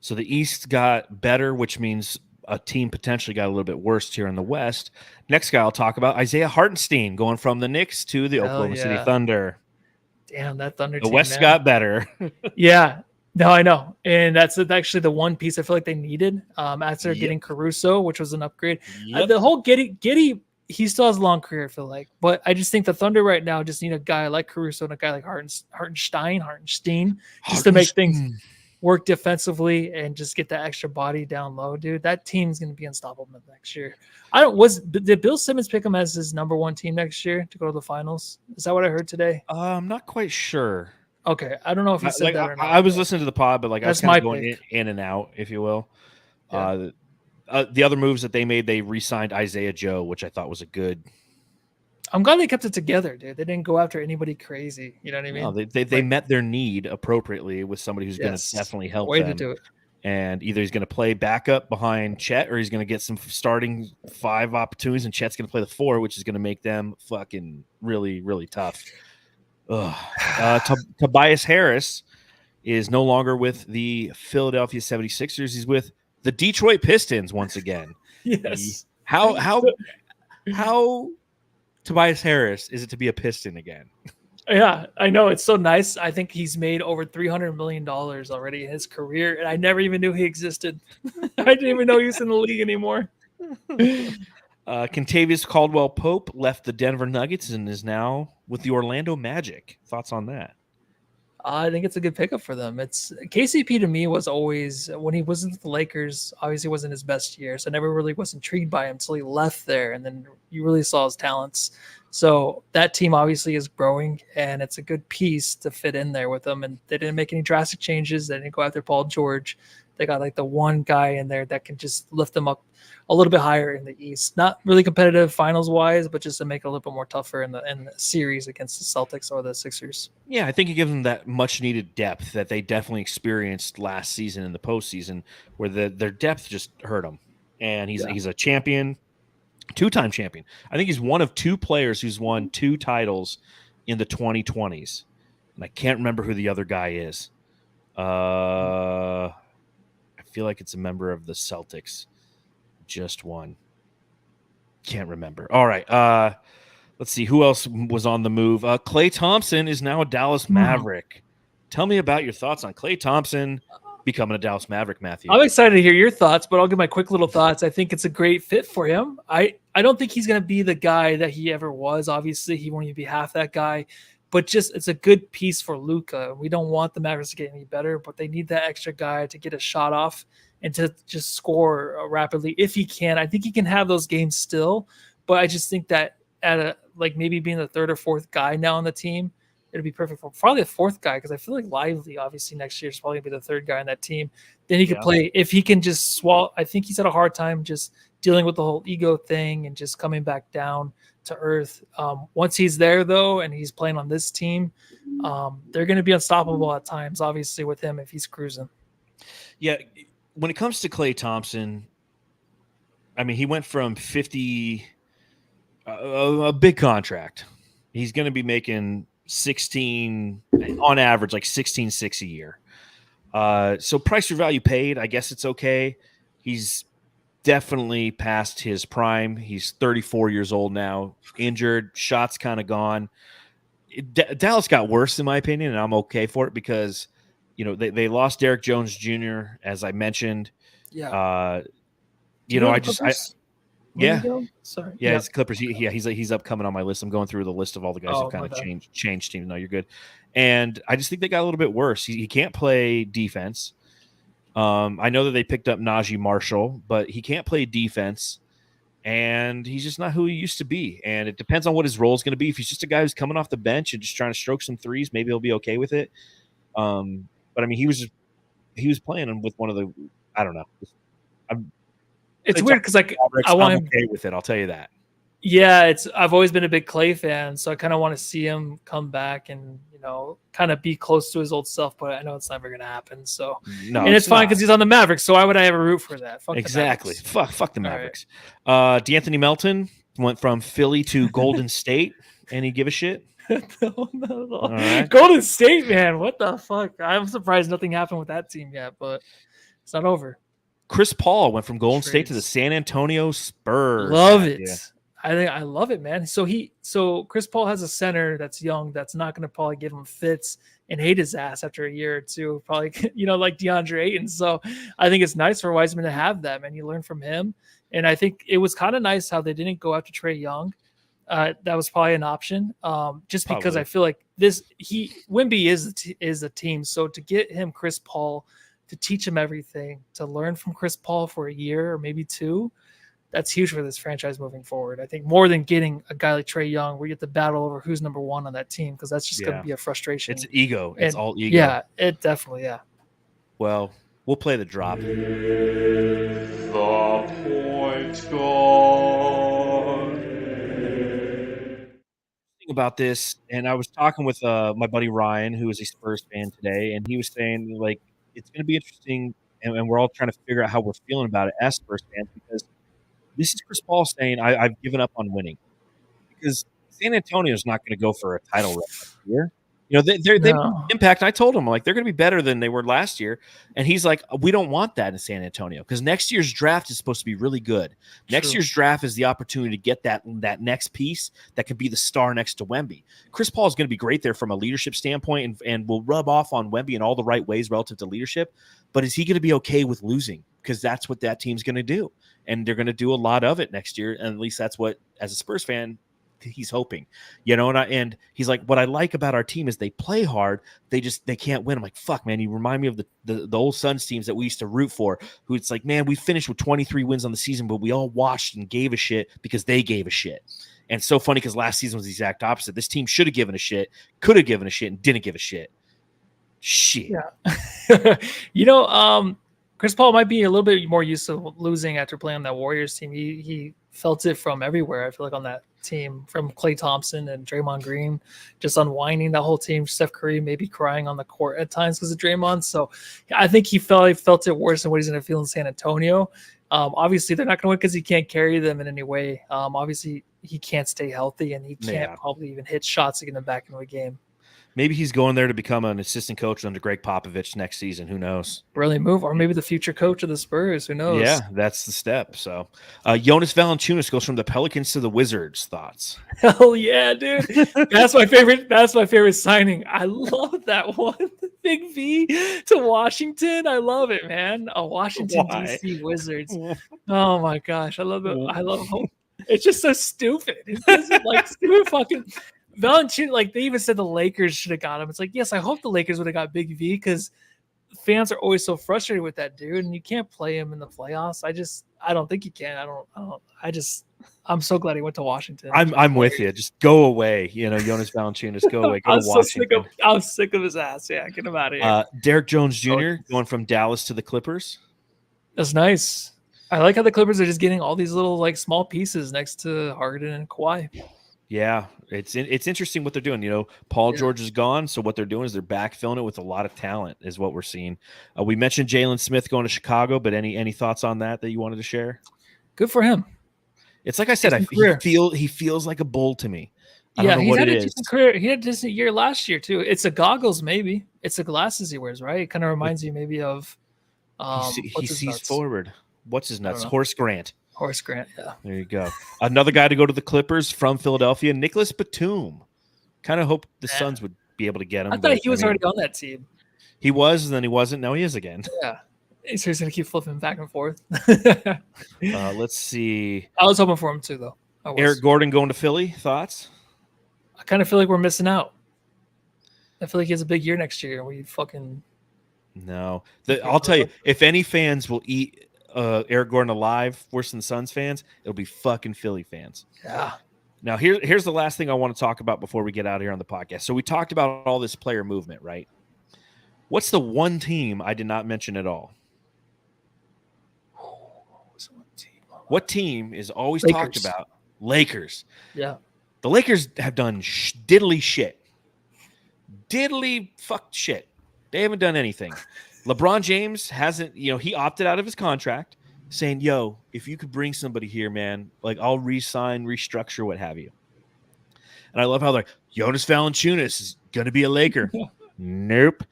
Speaker 1: So the East got better, which means a team potentially got a little bit worse here in the West. Next guy I'll talk about, Isaiah Hartenstein, going from the Knicks to the Oklahoma City Thunder.
Speaker 2: Damn, that Thunder
Speaker 1: team.
Speaker 2: The
Speaker 1: West got better.
Speaker 2: Yeah. No, I know. And that's actually the one piece I feel like they needed after getting Caruso, which was an upgrade. The whole Giddey, he still has a long career, I feel like. But I just think the Thunder right now just need a guy like Caruso and a guy like Hartenstein, just to make things work defensively and just get that extra body down low, dude. That team's going to be unstoppable next year. Did Bill Simmons pick him as his number 1 team next year to go to the finals? Is that what I heard today?
Speaker 1: I'm not quite sure.
Speaker 2: Okay, I don't know if he said that or not.
Speaker 1: I was listening to the pod, but I was kind of going in and out, if you will. Yeah. The other moves that they made, they re-signed Isaiah Joe, which I thought was a good.
Speaker 2: I'm glad they kept it together, dude. They didn't go after anybody crazy. You know what I mean?
Speaker 1: No, they met their need appropriately with somebody who's going to definitely help them.
Speaker 2: To do it.
Speaker 1: And either he's going to play backup behind Chet, or he's going to get some starting 5 opportunities, and Chet's going to play the 4, which is going to make them fucking really, really tough. Tobias Harris is no longer with the Philadelphia 76ers. He's with the Detroit Pistons once again.
Speaker 2: Yes.
Speaker 1: How Tobias Harris is it to be a Piston again?
Speaker 2: Yeah, I know. It's so nice. I think he's made over $300 million already in his career, and I never even knew he existed. I didn't even know he was in the league anymore.
Speaker 1: Kentavious Caldwell-Pope left the Denver Nuggets and is now with the Orlando Magic. Thoughts on that?
Speaker 2: I think it's a good pickup for them. It's KCP to me was always, when he wasn't with the Lakers, obviously wasn't his best year. So I never really was intrigued by him until he left there. And then you really saw his talents. So that team obviously is growing, and it's a good piece to fit in there with them. And they didn't make any drastic changes. They didn't go after Paul George. They got like the one guy in there that can just lift them up a little bit higher in the East. Not really competitive finals wise, but just to make it a little bit more tougher in the series against the Celtics or the Sixers.
Speaker 1: Yeah, I think it gives them that much needed depth that they definitely experienced last season in the postseason, where their depth just hurt them. And he's a champion, 2-time champion. I think he's one of 2 players who's won 2 titles in the 2020s. And I can't remember who the other guy is. I feel like it's a member of the Celtics. Just one. Can't remember. All right. Let's see. Who else was on the move? Klay Thompson is now a Dallas Maverick. Tell me about your thoughts on Klay Thompson becoming a Dallas Maverick, Matthew.
Speaker 2: I'm excited to hear your thoughts, but I'll give my quick little thoughts. I think it's a great fit for him. I don't think he's going to be the guy that he ever was. Obviously, he won't even be half that guy. But just it's a good piece for Luka. We don't want the Mavericks to get any better, but they need that extra guy to get a shot off and to just score rapidly if he can. I think he can have those games still, but I just think that maybe being the 3rd or 4th guy now on the team, it'd be perfect for probably the 4th guy, because I feel like Lively obviously next year is probably gonna be the 3rd guy on that team. Then he could play if he can just swallow. I think he's had a hard time just dealing with the whole ego thing and just coming back down to earth. Once he's there though, and he's playing on this team, they're going to be unstoppable at times, obviously, with him if he's cruising.
Speaker 1: Yeah. When it comes to Klay Thompson, I mean, he went from 50, a big contract. He's going to be making 16 on average, like 16.6 a year. So price for value paid, I guess it's okay. He's definitely past his prime. He's 34 years old now, injured, shots kind of gone. Dallas got worse, in my opinion, and I'm okay for it because, they lost Derrick Jones Jr., as I mentioned.
Speaker 2: Yeah.
Speaker 1: Sorry. Yeah, it's Clippers. He's upcoming on my list. I'm going through the list of all the guys who kind of changed teams. No, you're good. And I just think they got a little bit worse. He can't play defense. I know that they picked up Najee Marshall, but he can't play defense, and he's just not who he used to be. And it depends on what his role is going to be. If he's just a guy who's coming off the bench and just trying to stroke some threes, maybe he'll be okay with it. But I mean, he was playing with one of the, I don't know.
Speaker 2: It's weird because I want him
Speaker 1: okay with it. I'll tell you that.
Speaker 2: Yeah, I've always been a big Klay fan, so I kind of want to see him come back and kind of be close to his old self. But I know it's never going to happen. So and it's fine because he's on the Mavericks. So why would I ever root for that?
Speaker 1: Exactly. Fuck the Mavericks. Right. D'Anthony Melton went from Philly to Golden State. Any give a shit?
Speaker 2: No, not at all. Right. Golden State, man. What the fuck? I'm surprised nothing happened with that team yet, but it's not over.
Speaker 1: Chris Paul went from Golden State to the San Antonio Spurs.
Speaker 2: Love it. Yeah. I love it, man. So Chris Paul has a center that's young, that's not going to probably give him fits and hate his ass after a year or two, probably, like DeAndre Ayton. So I think it's nice for Wiseman to have that, man. You learn from him. And I think it was kind of nice how they didn't go after Trae Young. That was probably an option, just because I feel like Wemby is a team. So to get him Chris Paul, to teach him everything, to learn from Chris Paul for a year or maybe 2, that's huge for this franchise moving forward. I think more than getting a guy like Trae Young, where you get the battle over who's number 1 on that team, because that's just going to be a frustration.
Speaker 1: It's ego. It's all ego.
Speaker 2: Yeah, it definitely, yeah.
Speaker 1: Well, we'll play the drop.
Speaker 3: The point guard.
Speaker 1: About this, and I was talking with my buddy Ryan, who is a Spurs fan today, and he was saying, like, it's going to be interesting and we're all trying to figure out how we're feeling about it as Spurs fans, because this is Chris Paul saying, I've given up on winning. Because San Antonio is not going to go for a title run next year. They
Speaker 2: No.
Speaker 1: impact. I told him, like, they're going to be better than they were last year. And he's like, we don't want that in San Antonio, because next year's draft is supposed to be really good. Next year's draft is the opportunity to get that next piece that could be the star next to Wemby. Chris Paul is going to be great there from a leadership standpoint, and will rub off on Wemby in all the right ways relative to leadership. But is he going to be okay with losing? Because that's what that team's going to do. And they're going to do a lot of it next year. And at least that's what, as a Spurs fan, he's hoping, and he's like, what I like about our team is they play hard. They can't win. I'm like, fuck, man. You remind me of the old Suns teams that we used to root for, who it's like, man, we finished with 23 wins on the season, but we all watched and gave a shit because they gave a shit. And it's so funny, because last season was the exact opposite. This team should have given a shit, could have given a shit, and didn't give a shit. Shit.
Speaker 2: Yeah. Chris Paul might be a little bit more used to losing after playing on that Warriors team. He felt it from everywhere. I feel like on that team, from Klay Thompson and Draymond Green, just unwinding that whole team. Steph Curry maybe crying on the court at times because of Draymond. So I think he felt it worse than what he's going to feel in San Antonio. Obviously, they're not going to win because he can't carry them in any way. Obviously, he can't stay healthy, and he can't probably even hit shots to get them back into a game.
Speaker 1: Maybe he's going there to become an assistant coach under Greg Popovich next season. Who knows?
Speaker 2: Really move, or maybe the future coach of the Spurs. Who knows?
Speaker 1: Yeah, that's the step. So, Jonas Valanciunas goes from the Pelicans to the Wizards. Thoughts?
Speaker 2: Hell yeah, dude! That's my favorite. That's my favorite signing. I love that one. Big V to Washington. I love it, man. A Washington DC Wizards. Oh my gosh, I love it. I love it. It's just so stupid. It's just like stupid fucking. Valanciunas, like they even said the Lakers should have got him. It's like, yes, I hope the Lakers would have got Big V, because fans are always so frustrated with that dude, and you can't play him in the playoffs. I don't think you can. I'm so glad he went to Washington.
Speaker 1: I'm with you. Just go away. Jonas Valanciunas, go away. Go to Washington.
Speaker 2: I'm sick of his ass. Yeah, get him out of here.
Speaker 1: Derek Jones Jr. going from Dallas to the Clippers. That's
Speaker 2: nice. I like how the Clippers are just getting all these little like small pieces next to Harden and Kawhi.
Speaker 1: Yeah, it's interesting what they're doing. Paul George is gone, so what they're doing is they're backfilling it with a lot of talent, is what we're seeing. We mentioned Jalen Smith going to Chicago, but any thoughts on that you wanted to share?
Speaker 2: Good for him.
Speaker 1: It's like I said, he feels like a bull to me. I don't know what it is.
Speaker 2: Decent career. He had a decent year last year too. It's the goggles, maybe. It's the glasses he wears, right? It kind of reminds you maybe of.
Speaker 1: He sees forward. What's his nuts? Horace Grant.
Speaker 2: Horace Grant, yeah.
Speaker 1: There you go. Another guy to go to the Clippers from Philadelphia, Nicholas Batum. Kind of hope the Suns would be able to get him.
Speaker 2: I thought he was already on that team.
Speaker 1: He was, and then he wasn't. Now he is again.
Speaker 2: Yeah. So he's going to keep flipping back and forth.
Speaker 1: Let's see.
Speaker 2: I was hoping for him too, though.
Speaker 1: Eric Gordon going to Philly. Thoughts?
Speaker 2: I kind of feel like we're missing out. I feel like he has a big year next year, and we fucking...
Speaker 1: No. I'll tell you, if any fans will eat Eric Gordon alive worse than Suns fans, it'll be fucking Philly fans.
Speaker 2: Yeah.
Speaker 1: Now here's the last thing I want to talk about before we get out of here on the podcast. So we talked about all this player movement, right? What's the one team I did not mention at all? What team is always talked about? Lakers.
Speaker 2: Yeah.
Speaker 1: The Lakers have done diddly shit. Diddly fucked shit. They haven't done anything. LeBron James hasn't, he opted out of his contract, saying, yo, if you could bring somebody here, man, like I'll re-sign, restructure, what have you. And I love how they're like, Jonas Valanciunas is going to be a Laker. Nope.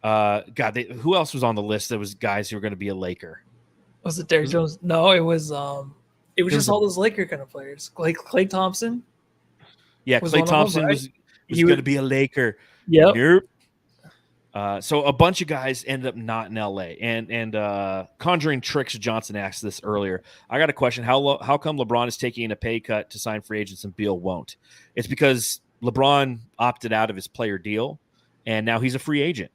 Speaker 1: Who else was on the list that was guys who were going to be a Laker?
Speaker 2: Was it Derrick Jones? No, it was just all those Laker kind of players. Like Klay Thompson.
Speaker 1: Yeah, Klay Thompson was going to be a Laker.
Speaker 2: Yep.
Speaker 1: Nope. So a bunch of guys ended up not in LA, and Conjuring Tricks Johnson asked this earlier. I got a question: how come LeBron is taking a pay cut to sign free agents and Beal won't? It's because LeBron opted out of his player deal, and now he's a free agent.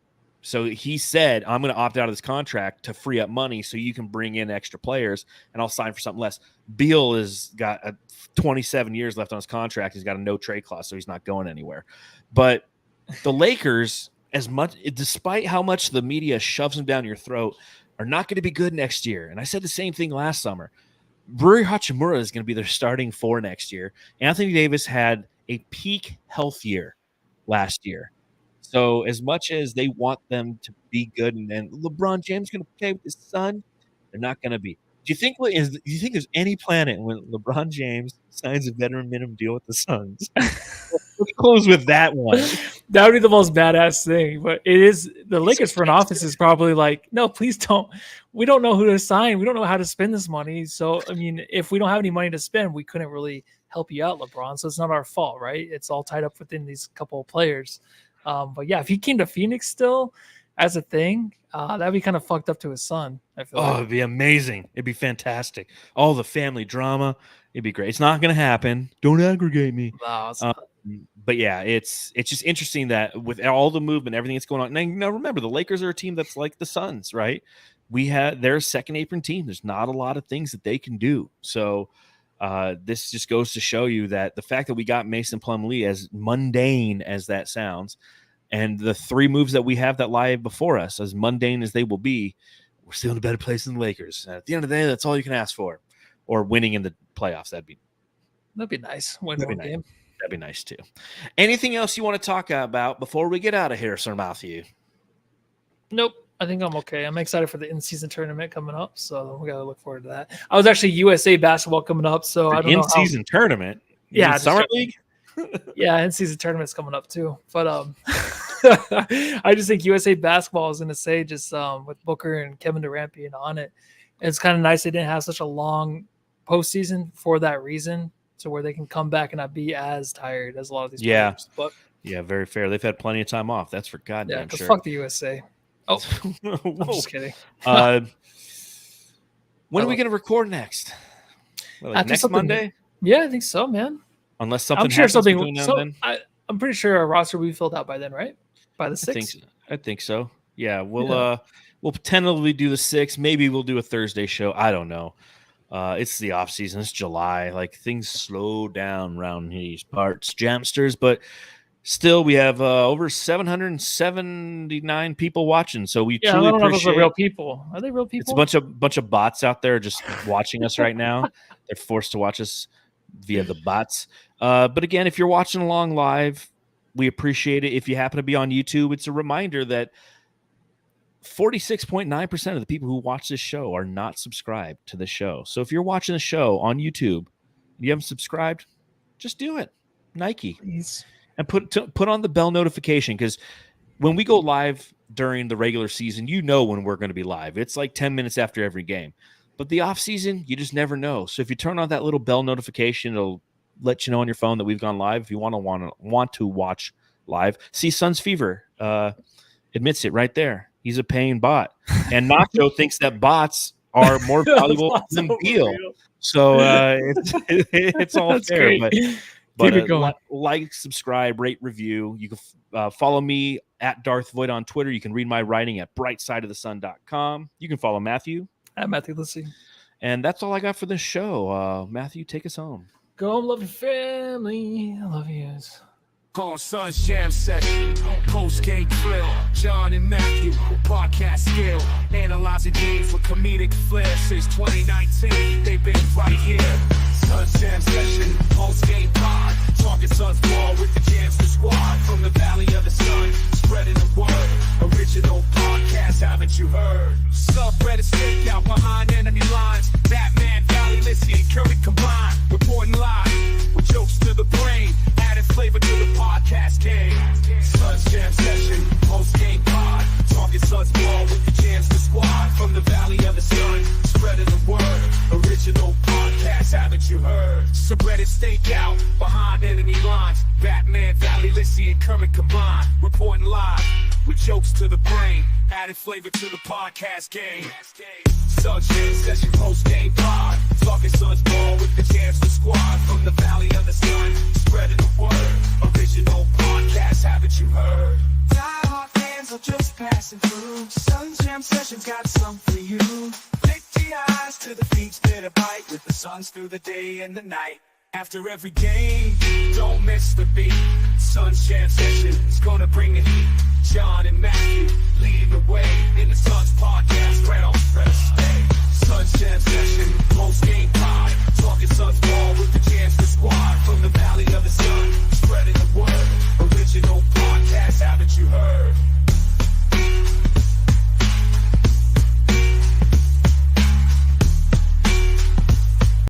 Speaker 1: So he said, "I'm going to opt out of this contract to free up money, so you can bring in extra players, and I'll sign for something less." Beal has got 27 years left on his contract. He's got a no trade clause, so he's not going anywhere. But the Lakers, despite how much the media shoves them down your throat, are not going to be good next year. And I said the same thing last summer. Rui Hachimura is going to be their starting four next year. Anthony Davis had a peak health year last year. So as much as they want them to be good, and LeBron James going to play with his son, they're not going to be. Do you think there's any planet when LeBron James signs a veteran minimum deal with the Suns? Let's close with that one.
Speaker 2: That would be the most badass thing. But it is the Lakers front office is probably like, no, please don't. We don't know who to sign. We don't know how to spend this money. So I mean, if we don't have any money to spend, we couldn't really help you out, LeBron. So it's not our fault, right? It's all tied up within these couple of players. But yeah, if he came to Phoenix still as a thing, that'd be kind of fucked up to his son. I feel like.
Speaker 1: It'd be amazing. It'd be fantastic. All the family drama. It'd be great. It's not going to happen. Don't aggregate me.
Speaker 2: No, it's
Speaker 1: but yeah, it's just interesting that with all the movement, everything that's going on. Now remember, the Lakers are a team that's like the Suns, right? They're a second apron team. There's not a lot of things that they can do. So this just goes to show you that the fact that we got Mason Plumlee, as mundane as that sounds, and the 3 moves that we have that lie before us, as mundane as they will be, we're still in a better place than the Lakers. And at the end of the day, that's all you can ask for. Or winning in the playoffs. That'd be
Speaker 2: nice. Win one game.
Speaker 1: That'd be nice too. Anything else you want to talk about before we get out of here, Sir Matthew?
Speaker 2: Nope. I think I'm okay. I'm excited for the in-season tournament coming up, so we gotta look forward to that. I was actually USA basketball coming up, so I don't know.
Speaker 1: In-season tournament?
Speaker 2: Yeah,
Speaker 1: summer league.
Speaker 2: Yeah, in-season tournament's coming up too. But I just think USA basketball is gonna say just with Booker and Kevin Durant being on it. It's kind of nice they didn't have such a long postseason for that reason, so where they can come back and not be as tired as a lot of these players. But
Speaker 1: yeah, very fair. They've had plenty of time off. That's for goddamn sure.
Speaker 2: Fuck the USA. Oh, I'm just kidding.
Speaker 1: When are we going to record next? Next Monday?
Speaker 2: Yeah, I think so, man.
Speaker 1: Unless something
Speaker 2: happens
Speaker 1: between now and then.
Speaker 2: I'm pretty sure our roster will be filled out by then, right? By the 6th?
Speaker 1: I think so. Yeah, we'll tentatively do the 6th. Maybe we'll do a Thursday show. I don't know. It's the off season. It's July. Like, things slow down around these parts, Jamsters. But still, we have over 779 people watching. So we truly
Speaker 2: I don't know if
Speaker 1: appreciate.
Speaker 2: those are real people. Are they real people?
Speaker 1: It's a bunch of bots out there just watching us right now. They're forced to watch us via the bots. But again, if you're watching along live, we appreciate it. If you happen to be on YouTube, it's a reminder that 46.9% of the people who watch this show are not subscribed to the show. So if you're watching the show on YouTube and you haven't subscribed, just do it. Nike.
Speaker 2: Please.
Speaker 1: And put on the bell notification, because when we go live during the regular season, you know when we're going to be live. It's like 10 minutes after every game. But the off season, you just never know. So if you turn on that little bell notification, it'll let you know on your phone that we've gone live. If you want to watch live, see Suns Fever admits it right there. He's a paying bot, and Nacho thinks that bots are more valuable than Beal. So it's all
Speaker 2: That's
Speaker 1: fair.
Speaker 2: great.
Speaker 1: But like, subscribe, rate, review. You can follow me at Darth Void on Twitter. You can read my writing at brightsideofthesun.com. You can follow Matthew
Speaker 2: at Matthew Lissy.
Speaker 1: And that's all I got for this show. Matthew, take us home.
Speaker 2: Go home, love your family. I love you guys.
Speaker 4: Call Suns Jam Session, post-game thrill, John and Matthew, podcast skill, analyzing games with comedic flair. Since 2019, they've been right here. Suns Jam Session, post-game pod, talking Suns ball with the Jamster squad. From the Valley of the Sun, spreading the word, original podcast, haven't you heard? Subreddit stakeout behind enemy lines, Batman, Valley, Lissy, and Curry combined, reporting live, with jokes to the brain, adding flavor to the podcast game. Suns Jam Session, post-game pod, talking Suns ball with the Jamster squad. From the Valley of the Sun, spreading the word, original podcast, haven't you heard? Subreddit stakeout behind enemy lines, Batman, Valley, Lissy, and Kermit combined, reporting live, with jokes to the brain, added flavor to the podcast game. Suns Jam Session, post-game pod, talking Suns ball with the Jamster squad. From the Valley of the Sun, spreading the word, original podcast, haven't you heard? Die-hard fans are just passing through. Suns Jam Session's got some for you. Lick the eyes to the feet, spit a bite with the Suns through the day and the night. After every game, don't miss the beat. Suns Jam Session is gonna bring the heat. John and Matthew leading the way in the Suns podcast.